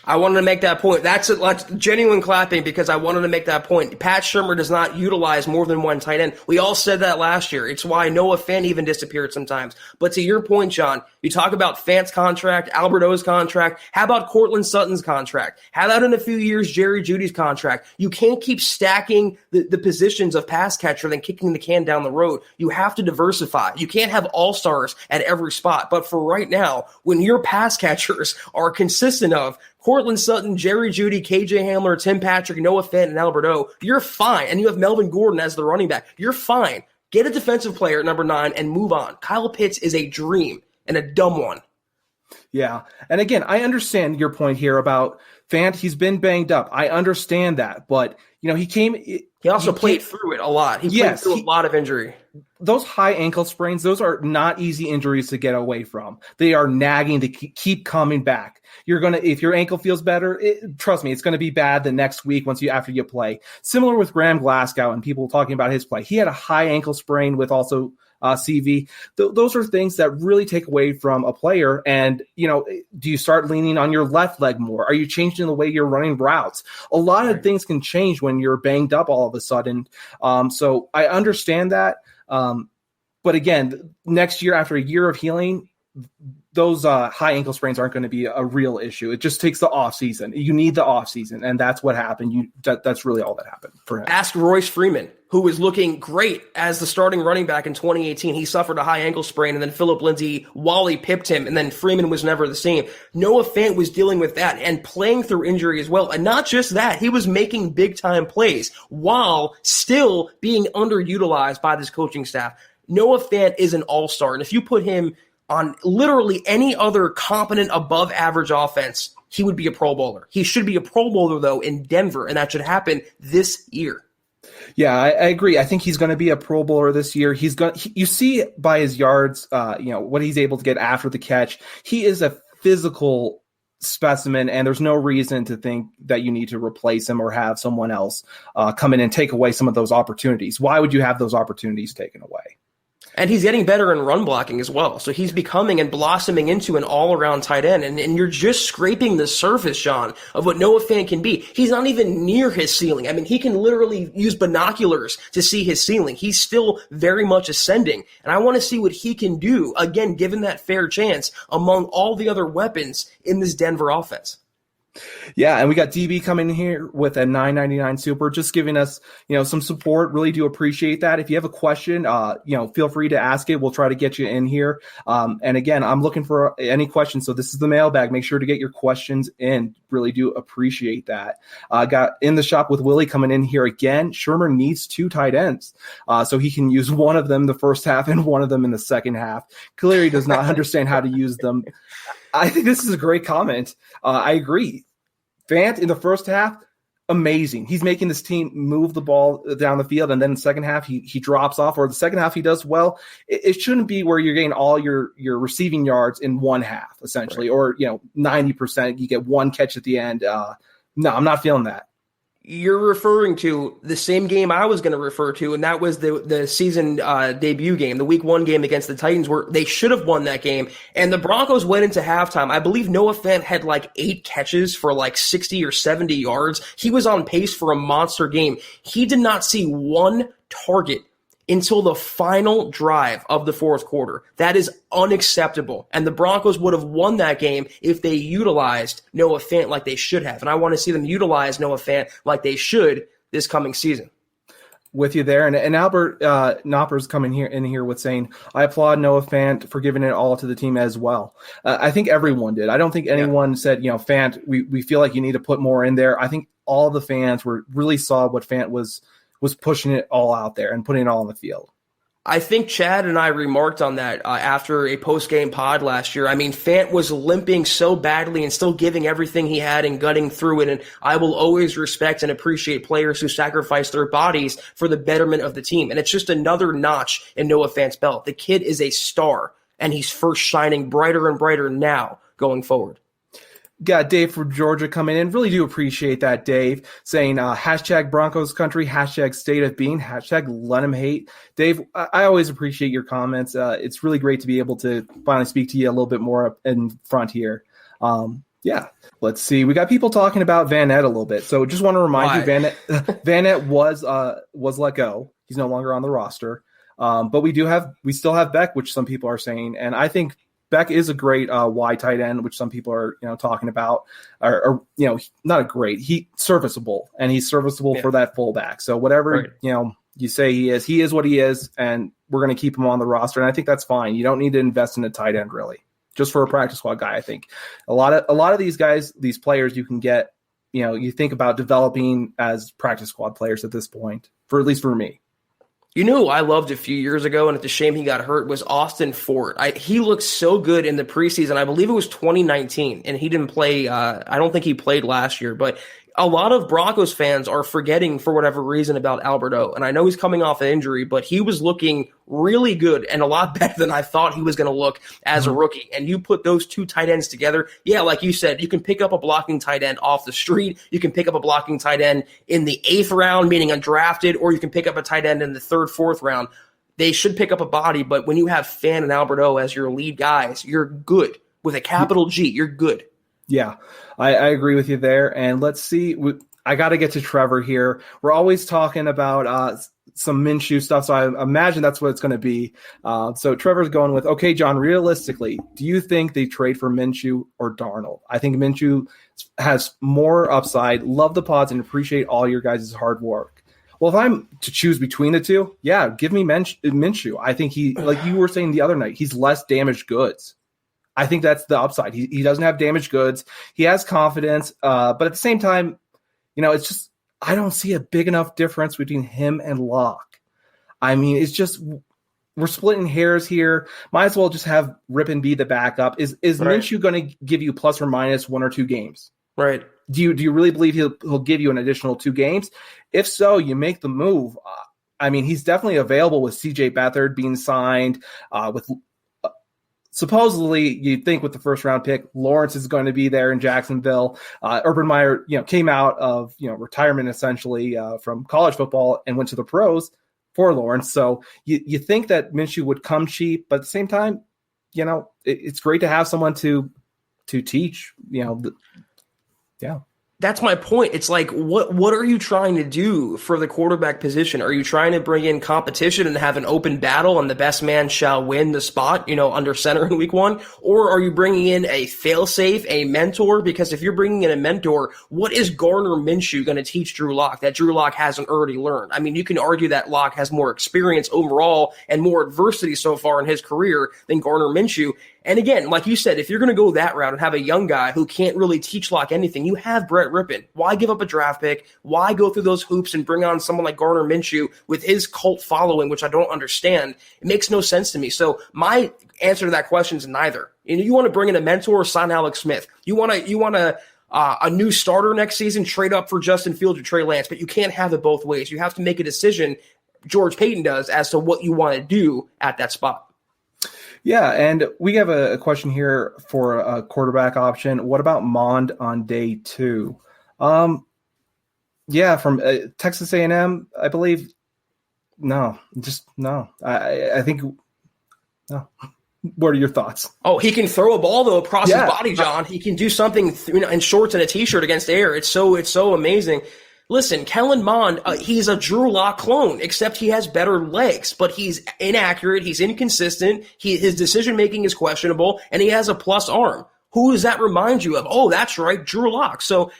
I wanted to make that point. That's genuine clapping because I wanted to make that point. Pat Shurmur does not utilize more than one tight end. We all said that last year. It's why Noah Fant even disappeared sometimes. But to your point, John, you talk about Fant's contract, Albert O's contract. How about Cortland Sutton's contract? How about in a few years, Jerry Jeudy's contract? You can't keep stacking the positions of pass catcher then kicking the can down the road. You have to diversify. You can't have all-stars at every spot. But for right now, when your pass catchers are consistent of Cortland Sutton, Jerry Jeudy, KJ Hamler, Tim Patrick, Noah Fant, and Albert O, you're fine. And you have Melvin Gordon as the running back. You're fine. Get a defensive player at number 9 and move on. Kyle Pitts is a dream and a dumb one. Yeah. And again, I understand your point here about Fant. He's been banged up. I understand that. But, he also played through it a lot. He played through a lot of injury. Those high ankle sprains, those are not easy injuries to get away from. They are nagging to keep coming back. If your ankle feels better, trust me, it's going to be bad the next week after you play. Similar with Graham Glasgow and people talking about his play. He had a high ankle sprain with also CV. Those are things that really take away from a player. And, do you start leaning on your left leg more? Are you changing the way you're running routes? A lot of things can change when you're banged up all of a sudden. So I understand that. But again, next year, after a year of healing, those high ankle sprains aren't going to be a real issue. It just takes the off season. You need the off season, and that's what happened. That's really all that happened for him. Ask Royce Freeman, who was looking great as the starting running back in 2018. He suffered a high ankle sprain, and then Philip Lindsay, Wally pipped him, and then Freeman was never the same. Noah Fant was dealing with that and playing through injury as well. And not just that, he was making big-time plays while still being underutilized by this coaching staff. Noah Fant is an all-star, and if you put him on literally any other competent above-average offense, he would be a Pro Bowler. He should be a Pro Bowler, though, in Denver, and that should happen this year. Yeah, I agree. I think he's going to be a Pro Bowler this year. You see by his yards, what he's able to get after the catch. He is a physical specimen, and there's no reason to think that you need to replace him or have someone else come in and take away some of those opportunities. Why would you have those opportunities taken away? And he's getting better in run blocking as well. So he's becoming and blossoming into an all-around tight end. And you're just scraping the surface, Sean, of what Noah Fant can be. He's not even near his ceiling. I mean, he can literally use binoculars to see his ceiling. He's still very much ascending. And I want to see what he can do, again, given that fair chance among all the other weapons in this Denver offense. Yeah, and we got DB coming in here with a $9.99 super, just giving us, some support. Really do appreciate that. If you have a question, feel free to ask it. We'll try to get you in here. And again, I'm looking for any questions. So this is the mailbag. Make sure to get your questions in. Really do appreciate that. Got in the shop with Willie coming in here again. Shermer needs 2 tight ends, so he can use one of them the first half and one of them in the second half. Clearly does not understand how to use them. I think this is a great comment. I agree. Fant in the first half, amazing. He's making this team move the ball down the field, and then in the second half he drops off, or the second half he does well. It shouldn't be where you're getting all your receiving yards in one half, essentially, right. Or 90%. You get one catch at the end. No, I'm not feeling that. You're referring to the same game I was going to refer to, and that was the season debut game, the week 1 game against the Titans, where they should have won that game. And the Broncos went into halftime. I believe Noah Fant had like 8 catches for like 60 or 70 yards. He was on pace for a monster game. He did not see one target until the final drive of the fourth quarter. That is unacceptable. And the Broncos would have won that game if they utilized Noah Fant like they should have. And I want to see them utilize Noah Fant like they should this coming season. With you there. And Albert Knopper's coming in here with saying, I applaud Noah Fant for giving it all to the team as well. I think everyone did. I don't think anyone said, Fant, we feel like you need to put more in there. I think all the fans really saw what Fant was pushing it all out there and putting it all on the field. I think Chad and I remarked on that after a post-game pod last year. I mean, Fant was limping so badly and still giving everything he had and gutting through it. And I will always respect and appreciate players who sacrifice their bodies for the betterment of the team. And it's just another notch in Noah Fant's belt. The kid is a star, and he's first shining brighter and brighter now going forward. Got Dave from Georgia coming in. Really do appreciate that, Dave, saying hashtag Broncos country, hashtag state of being, hashtag let him hate. Dave, I always appreciate your comments. It's really great to be able to finally speak to you a little bit more up in front here. Let's see. We got people talking about Van Nett a little bit. So just want to remind you, Van Nett was let go. He's no longer on the roster. But we still have Beck, which some people are saying. And I think Beck is a great wide tight end, which some people are talking about. Or not a great. He's serviceable, and he's serviceable for that fullback. So whatever you say he is what he is, and we're going to keep him on the roster. And I think that's fine. You don't need to invest in a tight end really, just for a practice squad guy. I think a lot of these guys, these players, you can get. You think about developing as practice squad players at this point. At least for me. You know who I loved a few years ago, and it's a shame he got hurt, was Austin Fort. He looked so good in the preseason. I believe it was 2019, and he didn't play. I don't think he played last year, but a lot of Broncos fans are forgetting for whatever reason about Alberto. And I know he's coming off an injury, but he was looking really good and a lot better than I thought he was going to look as a rookie. And you put those two tight ends together. Yeah, like you said, you can pick up a blocking tight end off the street. You can pick up a blocking tight end in the 8th round, meaning undrafted, or you can pick up a tight end in the 3rd, 4th round. They should pick up a body, but when you have Fant and Alberto as your lead guys, you're good. With a capital G, you're good. Yeah, I agree with you there. And let's see. I got to get to Trevor here. We're always talking about some Minshew stuff, so I imagine that's what it's going to be. So Trevor's going with, okay, John, realistically, do you think they trade for Minshew or Darnold? I think Minshew has more upside. Love the pods and appreciate all your guys' hard work. Well, if I'm to choose between the two, yeah, give me Minshew. I think he, like you were saying the other night, he's less damaged goods. I think that's the upside. He doesn't have damaged goods. He has confidence, but at the same time, it's just I don't see a big enough difference between him and Locke. I mean, it's just we're splitting hairs here. Might as well just have Rippon be the backup. Is right. Minshew going to give you plus or minus 1 or 2 games? Right. Do you really believe he'll give you an additional 2 games? If so, you make the move. I mean, he's definitely available with C.J. Beathard being signed with. Supposedly, you'd think with the 1st round pick, Lawrence is going to be there in Jacksonville. Urban Meyer, came out of retirement essentially from college football and went to the pros for Lawrence. So you think that Minshew would come cheap, but at the same time, it's great to have someone to teach. Yeah. That's my point. It's like, what are you trying to do for the quarterback position? Are you trying to bring in competition and have an open battle and the best man shall win the spot, under center in week 1? Or are you bringing in a fail-safe, a mentor? Because if you're bringing in a mentor, what is Gardner Minshew going to teach Drew Lock that Drew Lock hasn't already learned? I mean, you can argue that Lock has more experience overall and more adversity so far in his career than Gardner Minshew. And again, like you said, if you're going to go that route and have a young guy who can't really teach Lock anything, you have Brett Rippon. Why give up a draft pick? Why go through those hoops and bring on someone like Gardner Minshew with his cult following, which I don't understand? It makes no sense to me. So my answer to that question is neither. You want to bring in a mentor, sign Alex Smith. You want a new starter next season, trade up for Justin Fields or Trey Lance, but you can't have it both ways. You have to make a decision, George Paton does, as to what you want to do at that spot. Yeah, and we have a question here for a quarterback option. What about Mond on day 2? Yeah, from Texas A&M, I believe. No, just no. I think no. What are your thoughts? Oh, he can throw a ball though across his body, John. He can do something in shorts and a t-shirt against air. It's so amazing. Listen, Kellen Mond, he's a Drew Lock clone, except he has better legs, but he's inaccurate, he's inconsistent, his decision-making is questionable, and he has a plus arm. Who does that remind you of? Oh, that's right, Drew Lock. So,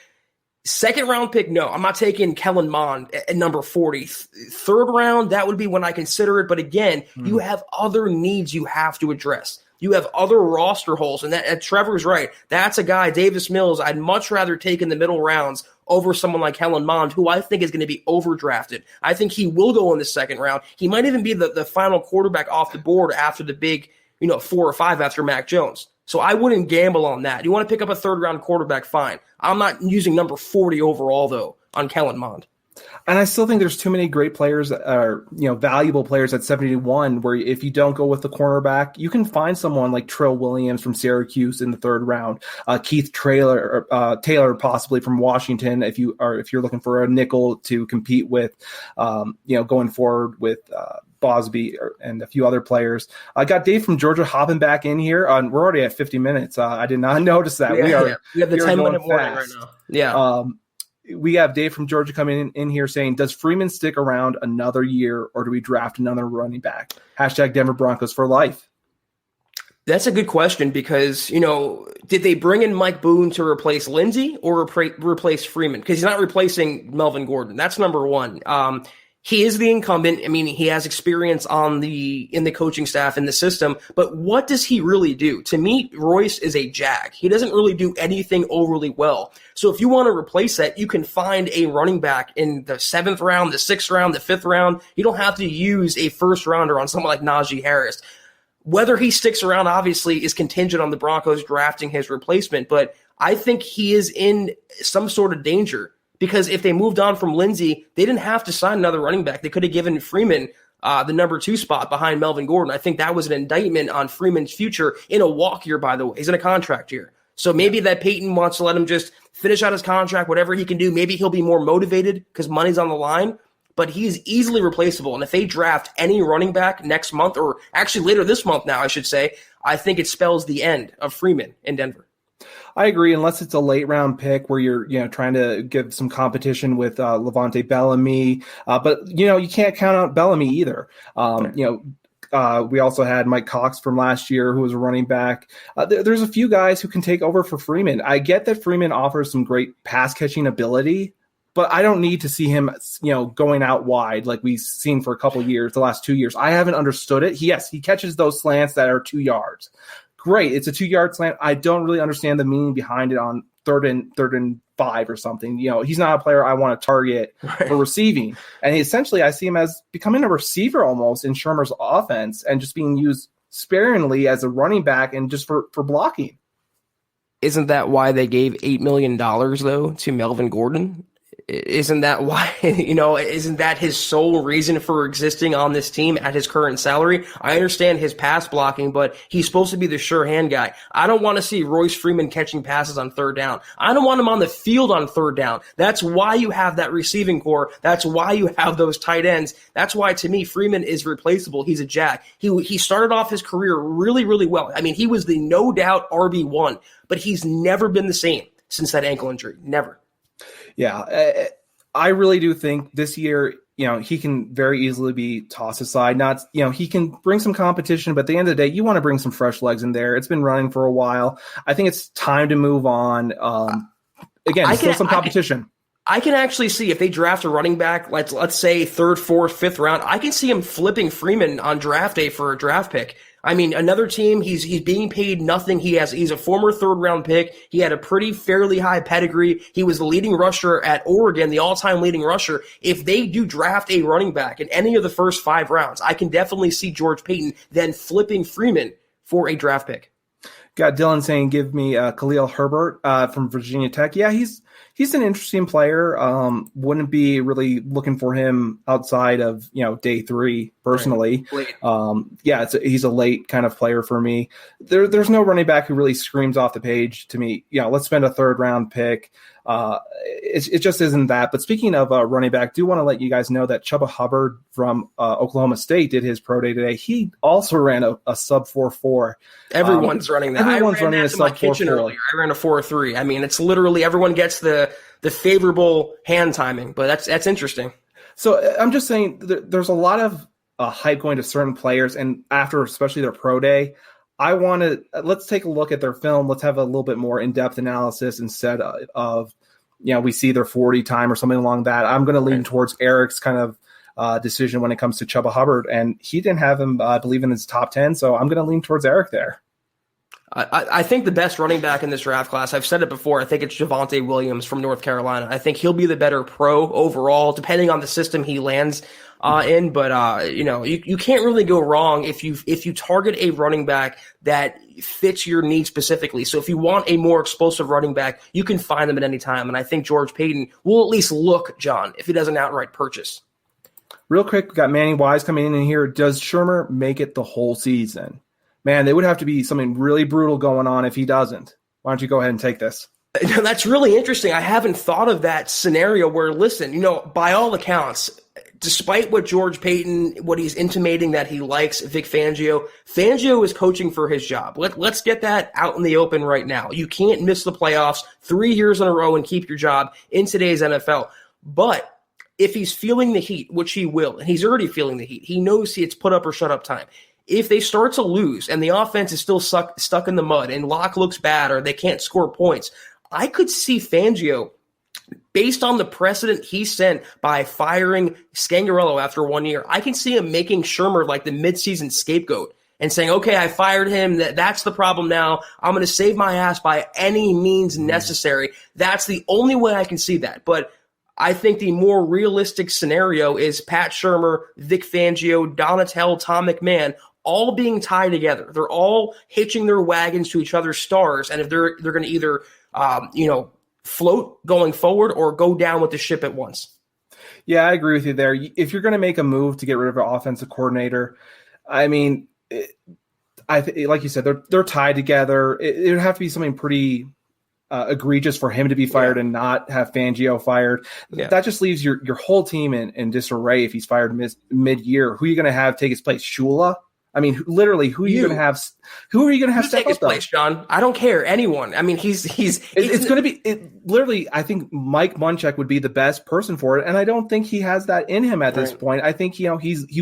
second-round pick, no. I'm not taking Kellen Mond at number 40. Third round, that would be when I consider it, but again, you have other needs you have to address. You have other roster holes, and Trevor's right. That's a guy, Davis Mills, I'd much rather take in the middle rounds over someone like Kellen Mond, who I think is going to be overdrafted. I think he will go in the second round. He might even be the final quarterback off the board after the big, 4 or 5 after Mac Jones. So I wouldn't gamble on that. You want to pick up a third-round quarterback, fine. I'm not using number 40 overall, though, on Kellen Mond. And I still think there's too many great players, valuable players at 71, where if you don't go with the cornerback, you can find someone like Trill Williams from Syracuse in the third round, Keith Taylor possibly from Washington, if you're looking for a nickel to compete with, going forward with Bosby and a few other players. I got Dave from Georgia hopping back in here. We're already at 50 minutes. I did not notice that. We have the 10-minute warning right now. Yeah. We have Dave from Georgia coming in here saying, does Freeman stick around another year or do we draft another running back? # Denver Broncos for life. That's a good question because, did they bring in Mike Boone to replace Lindsey or replace Freeman? Because he's not replacing Melvin Gordon. That's number one. He is the incumbent. I mean, he has experience in the coaching staff, in the system, but what does he really do? To me, Royce is a jag. He doesn't really do anything overly well. So if you want to replace that, you can find a running back in the 7th round, the 6th round, the 5th round. You don't have to use a first rounder on someone like Najee Harris. Whether he sticks around, obviously, is contingent on the Broncos drafting his replacement, but I think he is in some sort of danger. Because if they moved on from Lindsey, they didn't have to sign another running back. They could have given Freeman the number 2 spot behind Melvin Gordon. I think that was an indictment on Freeman's future in a walk year, by the way. He's in a contract year. So maybe that Peyton wants to let him just finish out his contract, whatever he can do. Maybe he'll be more motivated because money's on the line. But he's easily replaceable. And if they draft any running back next month, or actually later this month now, I should say, I think it spells the end of Freeman in Denver. I agree, unless it's a late round pick where you're trying to give some competition with Levante Bellamy, but you can't count out Bellamy either. We also had Mike Cox from last year who was a running back. There's a few guys who can take over for Freeman. I get that Freeman offers some great pass catching ability, but I don't need to see him going out wide like we've seen for a couple of years, the last 2 years. I haven't understood it. Yes, he catches those slants that are 2 yards. Great, it's a 2-yard slant. I don't really understand the meaning behind it on third and 5 or something. He's not a player I want to target for receiving. And essentially, I see him as becoming a receiver almost in Shermer's offense and just being used sparingly as a running back and just for blocking. Isn't that why they gave $8 million, though, to Melvin Gordon? Isn't that why, isn't that his sole reason for existing on this team at his current salary? I understand his pass blocking, but he's supposed to be the sure hand guy. I don't want to see Royce Freeman catching passes on third down. I don't want him on the field on third down. That's why you have that receiving core. That's why you have those tight ends. That's why, to me, Freeman is replaceable. He's a jag. He started off his career really, really well. I mean, he was the no doubt RB1, but he's never been the same since that ankle injury. Never. Yeah, I really do think this year, he can very easily be tossed aside. Not, he can bring some competition, but at the end of the day, you want to bring some fresh legs in there. It's been running for a while. I think it's time to move on. Again, still some competition. I can actually see if they draft a running back, let's say 3rd, 4th, 5th round, I can see him flipping Freeman on draft day for a draft pick. I mean, another team, he's being paid nothing. He's a former 3rd round pick. He had a pretty fairly high pedigree. He was the leading rusher at Oregon, the all-time leading rusher. If they do draft a running back in any of the first 5 rounds, I can definitely see George Paton then flipping Freeman for a draft pick. Got Dylan saying, give me Khalil Herbert from Virginia Tech. Yeah, he's an interesting player. Wouldn't be really looking for him outside of, day 3 personally. Right. He's a late kind of player for me. There's no running back who really screams off the page to me. Let's spend a 3rd round pick. It just isn't that. But speaking of running back, do want to let you guys know that Chuba Hubbard from Oklahoma State did his pro day today. He also ran a sub 4.4. Everyone's running that. Everyone's running a sub 4.4 earlier. I ran a 4.3. I mean, it's literally everyone gets the favorable hand timing, but that's interesting. So I'm just saying there's a lot of hype going to certain players, and after especially their pro day, let's take a look at their film. Let's have a little bit more in-depth analysis instead of we see their 40 time or something along that. I'm going to lean towards Eric's kind of decision when it comes to Chuba Hubbard, and he didn't have him, I believe, in his top 10, so I'm going to lean towards Eric there. I think the best running back in this draft class, I've said it before, I think it's Javonte Williams from North Carolina. I think he'll be the better pro overall, depending on the system he lands in. But you can't really go wrong if you target a running back that fits your needs specifically. So if you want a more explosive running back, you can find them at any time. And I think George Paton will at least look, John, if he does an outright purchase. Real quick, we got Manny Wise coming in here. Does Shermer make it the whole season? Man, there would have to be something really brutal going on if he doesn't. Why don't you go ahead and take this? That's really interesting. I haven't thought of that scenario where, listen, by all accounts, despite what George Paton, what he's intimating that he likes Vic Fangio is coaching for his job. Let's get that out in the open right now. You can't miss the playoffs 3 years in a row and keep your job in today's NFL. But if he's feeling the heat, which he will, and he's already feeling the heat, he knows it's put up or shut up time. If they start to lose and the offense is still stuck in the mud and Locke looks bad or they can't score points, I could see Fangio, based on the precedent he set by firing Scangarello after 1 year, I can see him making Shermer like the midseason scapegoat and saying, okay, I fired him. That's the problem now. I'm going to save my ass by any means necessary. That's the only way I can see that. But I think the more realistic scenario is Pat Shermer, Vic Fangio, Donatell, Tom McMahon, all being tied together. They're all hitching their wagons to each other's stars, and if they're going to either float going forward or go down with the ship at once. Yeah, I agree with you there. If you're going to make a move to get rid of an offensive coordinator, I mean, like you said, they're tied together. It would have to be something pretty egregious for him to be fired and not have Fangio fired. Yeah. That just leaves your whole team in disarray if he's fired mid-year. Who are you going to have take his place? Shula? I mean, literally, who are you going to have? Who are you going to have step take his place, John? I don't care. Anyone. I mean, it's going to be literally. I think Mike Munchak would be the best person for it, and I don't think he has that in him at this point. I think he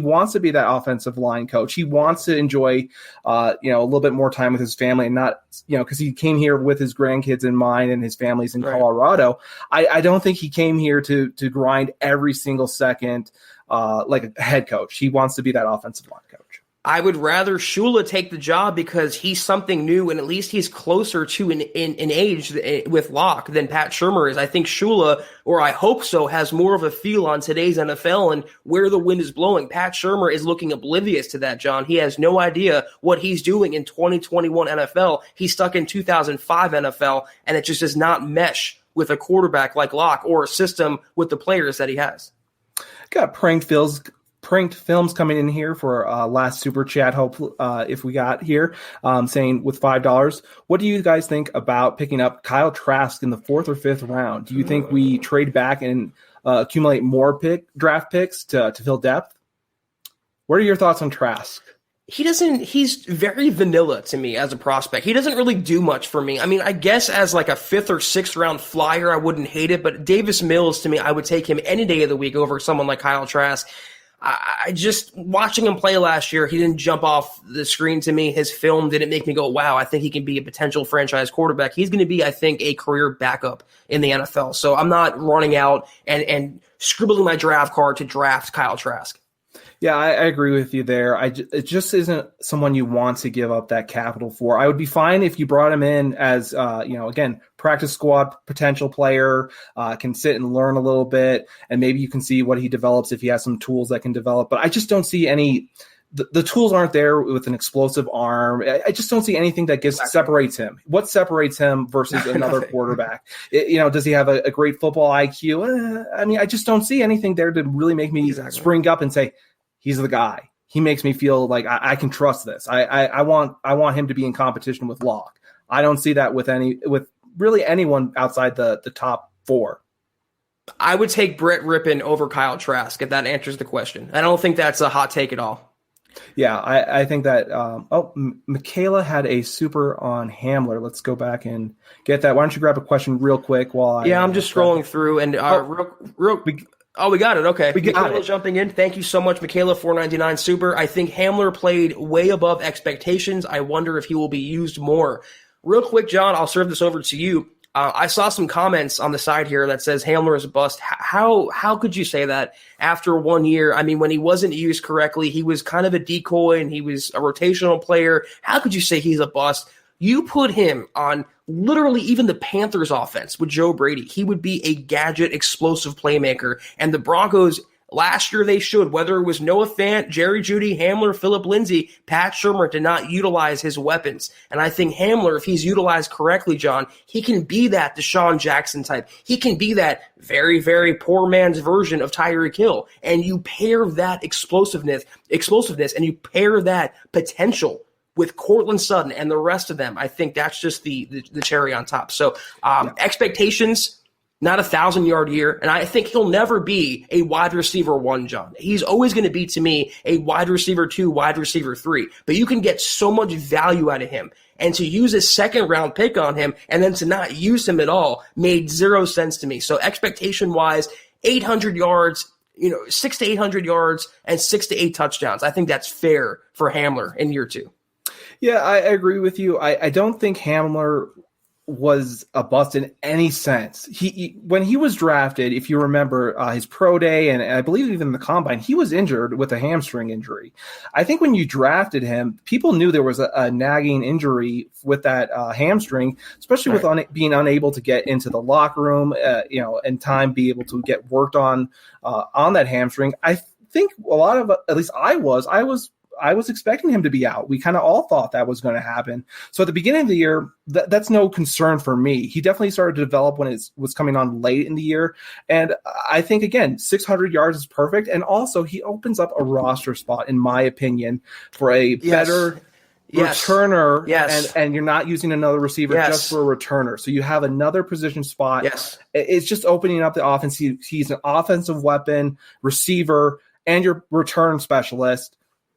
wants to be that offensive line coach. He wants to enjoy a little bit more time with his family, and not because he came here with his grandkids in mind and his family's in Colorado. I don't think he came here to grind every single second like a head coach. He wants to be that offensive line coach. I would rather Shula take the job because he's something new and at least he's closer to an age with Locke than Pat Shermer is. I think Shula, or I hope so, has more of a feel on today's NFL and where the wind is blowing. Pat Shermer is looking oblivious to that, John. He has no idea what he's doing in 2021 NFL. He's stuck in 2005 NFL, and it just does not mesh with a quarterback like Locke or a system with the players that he has. Got pranked films coming in here for last super chat. Hope if we got here saying with $5, what do you guys think about picking up Kyle Trask in the 4th or 5th round? Do you think we trade back and accumulate more draft picks to fill depth? What are your thoughts on Trask? He's very vanilla to me as a prospect. He doesn't really do much for me. I mean, I guess as like a 5th or 6th round flyer, I wouldn't hate it, but Davis Mills, to me, I would take him any day of the week over someone like Kyle Trask. I just, watching him play last year, he didn't jump off the screen to me. His film didn't make me go, wow, I think he can be a potential franchise quarterback. He's going to be, I think, a career backup in the NFL. So I'm not running out and scribbling my draft card to draft Kyle Trask. Yeah, I agree with you there. It just isn't someone you want to give up that capital for. I would be fine if you brought him in as, again, practice squad potential player, can sit and learn a little bit, and maybe you can see what he develops if he has some tools that can develop. But I just don't see any. The tools aren't there with an explosive arm. I just don't see anything that separates him. What separates him versus another quarterback? Does he have a great football IQ? I just don't see anything there to really make me spring up and say, he's the guy. He makes me feel like I can trust this. I want him to be in competition with Locke. I don't see that with really anyone outside the top four. I would take Brett Rippon over Kyle Trask if that answers the question. I don't think that's a hot take at all. Yeah, I think that Michaela had a super on Hamler. Let's go back and get that. Why don't you grab a question real quick while I... Yeah, I'm just scrolling through and we got it. Okay. Michaela jumping in. Thank you so much, Michaela, $4.99 super. I think Hamler played way above expectations. I wonder if he will be used more. Real quick, John, I'll serve this over to you. I saw some comments on the side here that says Hamler is a bust. How could you say that after 1 year? I mean, when he wasn't used correctly, he was kind of a decoy and he was a rotational player. How could you say he's a bust? You put him on literally even the Panthers offense with Joe Brady. He would be a gadget, explosive playmaker. And the Broncos, last year they should, whether it was Noah Fant, Jerry Jeudy, Hamler, Phillip Lindsay, Pat Shurmur did not utilize his weapons. And I think Hamler, if he's utilized correctly, John, he can be that Deshaun Jackson type. He can be that very, very poor man's version of Tyreek Hill. And you pair that explosiveness, and you pair that potential with Cortland Sutton and the rest of them. I think that's just the cherry on top. So expectations, not 1,000-yard year, and I think he'll never be a wide receiver 1, John. He's always going to be, to me, a wide receiver 2, wide receiver 3. But you can get so much value out of him. And to use a second-round pick on him and then to not use him at all made zero sense to me. So expectation-wise, 800 yards, 600 to 800 yards and 6 to 8 touchdowns. I think that's fair for Hamler in year 2. Yeah, I agree with you. I don't think Hamler was a bust in any sense. When he was drafted, if you remember his pro day and I believe even the combine, he was injured with a hamstring injury. I think when you drafted him, people knew there was a nagging injury with that hamstring, especially with being unable to get into the locker room, in time, be able to get worked on that hamstring. I think a lot of, at least I was expecting him to be out. We kind of all thought that was going to happen. So at the beginning of the year, that's no concern for me. He definitely started to develop when it was coming on late in the year. And I think, again, 600 yards is perfect. And also he opens up a roster spot, in my opinion, for a better returner. Yes. And you're not using another receiver just for a returner. So you have another position spot. Yes. It's just opening up the offense. He's an offensive weapon, receiver, and your return specialist.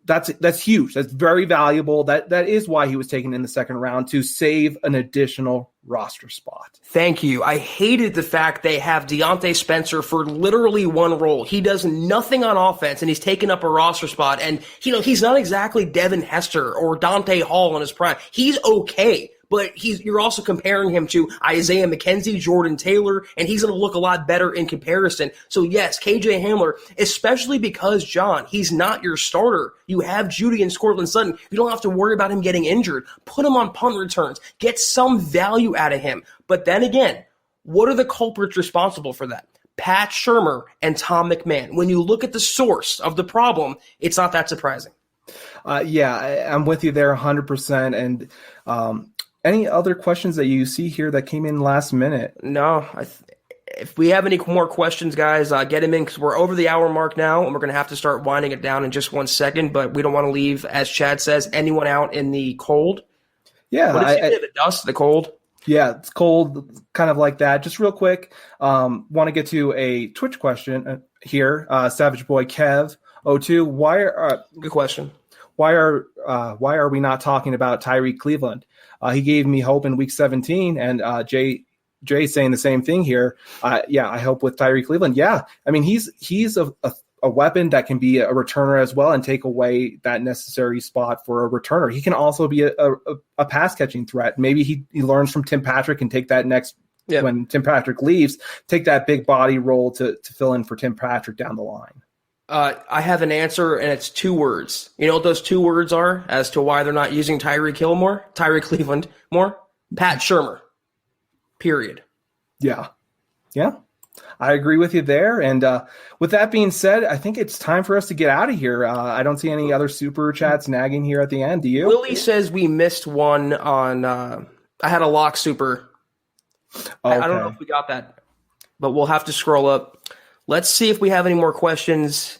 That's huge. That's very valuable. That is why he was taken in the second round, to save an additional roster spot. Thank you. I hated the fact they have Deontay Spencer for literally one role. He does nothing on offense, and he's taken up a roster spot. And, he's not exactly Devin Hester or Dante Hall in his prime. He's okay. But you're also comparing him to Isaiah McKenzie, Jordan Taylor, and he's going to look a lot better in comparison. So yes, KJ Hamler, especially because, John, he's not your starter. You have Jeudy and Cortland Sutton. You don't have to worry about him getting injured. Put him on punt returns. Get some value out of him. But then again, what are the culprits responsible for that? Pat Shurmur and Tom McMahon. When you look at the source of the problem, it's not that surprising. I'm with you there 100%. And any other questions that you see here that came in last minute? No. If we have any more questions, guys, get them in, because we're over the hour mark now, and we're going to have to start winding it down in just 1 second. But we don't want to leave, as Chad says, anyone out in the cold. Yeah. What is it? The dust, the cold? Yeah, it's cold, kind of like that. Just real quick, want to get to a Twitch question here. Savage Boy Kev 02. Good question. Why are we not talking about Tyreek Cleveland? He gave me hope in week 17, and Jay's saying the same thing here. I hope with Tyreek Cleveland. Yeah, I mean he's a weapon that can be a returner as well and take away that necessary spot for a returner. He can also be a pass catching threat. Maybe he learns from Tim Patrick and take that next when Tim Patrick leaves, take that big body role to fill in for Tim Patrick down the line. I have an answer, and it's 2 words. You know what those 2 words are as to why they're not using Tyree Cleveland more? Pat Shurmur. Period. Yeah. I agree with you there. And with that being said, I think it's time for us to get out of here. I don't see any other super chats nagging here at the end. Do you? Willie says we missed one on I had a lock super. Okay. I don't know if we got that, but we'll have to scroll up. Let's see if we have any more questions.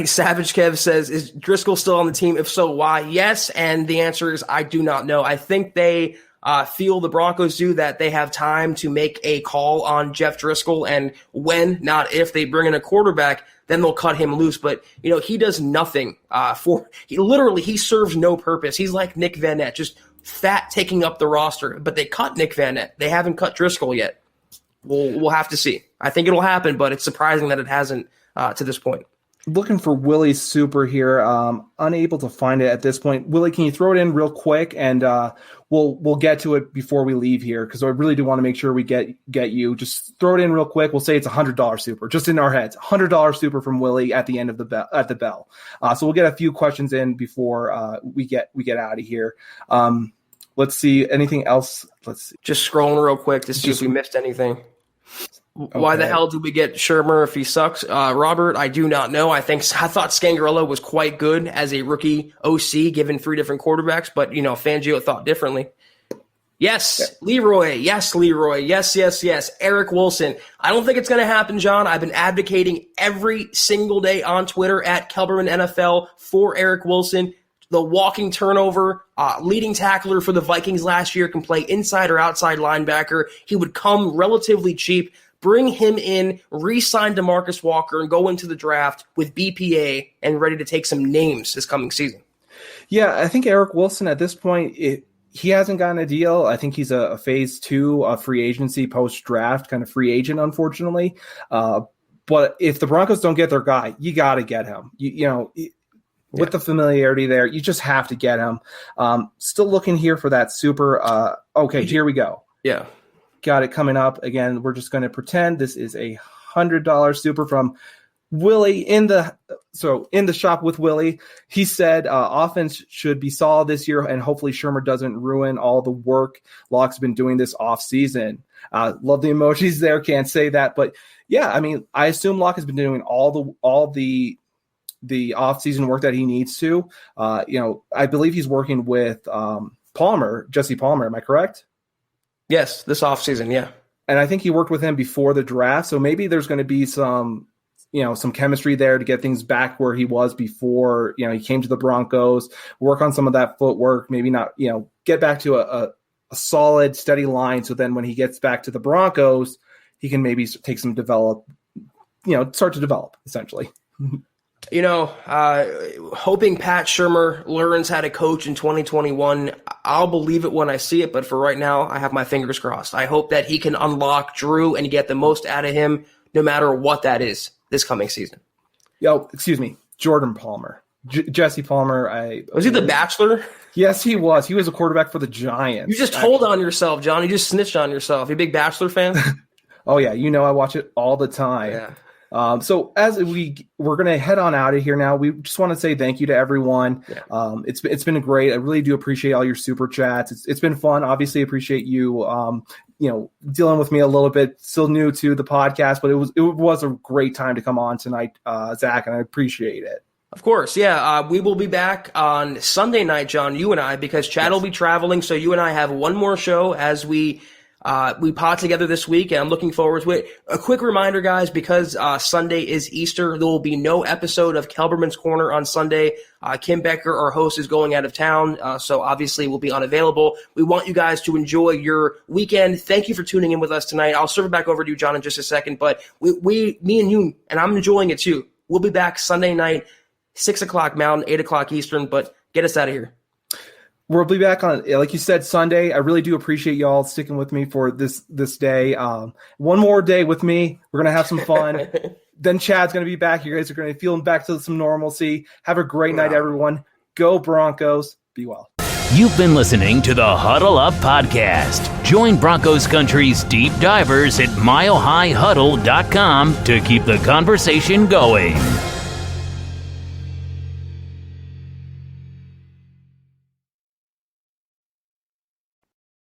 Savage Kev says, is Driscoll still on the team? If so, why? Yes, and the answer is I do not know. I think they feel the Broncos do that they have time to make a call on Jeff Driscoll, and when, not if, they bring in a quarterback, then they'll cut him loose. But, he does nothing he serves no purpose. He's like Nick Van Nett, just fat taking up the roster. But they cut Nick Van Nett. They haven't cut Driscoll yet. We'll have to see. I think it'll happen, but it's surprising that it hasn't to this point. Looking for Willie's super here. Unable to find it at this point. Willie, can you throw it in real quick, and we'll get to it before we leave here, because I really do want to make sure we get you. Just throw it in real quick. We'll say it's $100 super, just in our heads. $100 super from Willie at the end of the bell. So we'll get a few questions in before we get out of here. Let's see. Anything else? Let's see. Just scrolling real quick to see if we missed anything. Okay. Why the hell did we get Shurmur if he sucks? Robert, I do not know. I thought Scangarello was quite good as a rookie OC, given 3 different quarterbacks, but, Fangio thought differently. Yes, yeah. Leroy. Yes, Leroy. Yes. Eric Wilson. I don't think it's going to happen, John. I've been advocating every single day on Twitter at Kelberman NFL for Eric Wilson. The walking turnover, leading tackler for the Vikings last year, can play inside or outside linebacker. He would come relatively cheap. Bring him in, re-sign DeMarcus Walker, and go into the draft with BPA and ready to take some names this coming season. Yeah, I think Eric Wilson at this point, he hasn't gotten a deal. I think he's a phase 2 free agency post-draft kind of free agent, unfortunately. But if the Broncos don't get their guy, you got to get him. With the familiarity there, you just have to get him. Still looking here for that super. Okay, here we go. Yeah. Got it coming up. Again, we're just going to pretend this is a $100 super from Willie in the shop with Willie. He said offense should be solid this year, and hopefully Shurmur doesn't ruin all the work Locke's been doing this offseason. Love the emojis there. Can't say that. But, yeah, I mean, I assume Locke has been doing all the off-season work that he needs to. I believe he's working with Jesse Palmer. Am I correct? Yes, this offseason, yeah. And I think he worked with him before the draft, so maybe there's going to be some chemistry there to get things back where he was before, he came to the Broncos, work on some of that footwork, maybe not, get back to a solid, steady line, so then when he gets back to the Broncos, he can maybe take some start to develop, essentially. Hoping Pat Shurmur learns how to coach in 2021. I'll believe it when I see it, but for right now, I have my fingers crossed. I hope that he can unlock Drew and get the most out of him, no matter what that is, this coming season. Jordan Palmer. Jesse Palmer. Was he the Bachelor? Yes, he was. He was a quarterback for the Giants. You just told on yourself, John. You just snitched on yourself. You a big Bachelor fan? Oh, yeah. I watch it all the time. Yeah. So as we're going to head on out of here now, we just want to say thank you to everyone. Yeah. It's been great. I really do appreciate all your super chats. It's been fun. Obviously appreciate you, dealing with me a little bit, still new to the podcast, but it was a great time to come on tonight, Zach, and I appreciate it. Of course. Yeah. We will be back on Sunday night, John, you and I, because Chad will be traveling. So you and I have one more show as we pod together this week, and I'm looking forward to it. A quick reminder, guys, because Sunday is Easter, there will be no episode of Kelberman's Corner on Sunday. Kim Becker, our host, is going out of town, so obviously will be unavailable. We want you guys to enjoy your weekend. Thank you for tuning in with us tonight. I'll serve it back over to you, John, in just a second, but me and you, and I'm enjoying it too. We'll be back Sunday night, 6 o'clock Mountain, 8 o'clock Eastern, but get us out of here. We'll be back on, like you said, Sunday. I really do appreciate y'all sticking with me for this day. One more day with me. We're going to have some fun. Then Chad's going to be back. You guys are going to be feeling back to some normalcy. Have a great night, everyone. Go Broncos. Be well. You've been listening to the Huddle Up Podcast. Join Broncos Country's deep divers at milehighhuddle.com to keep the conversation going.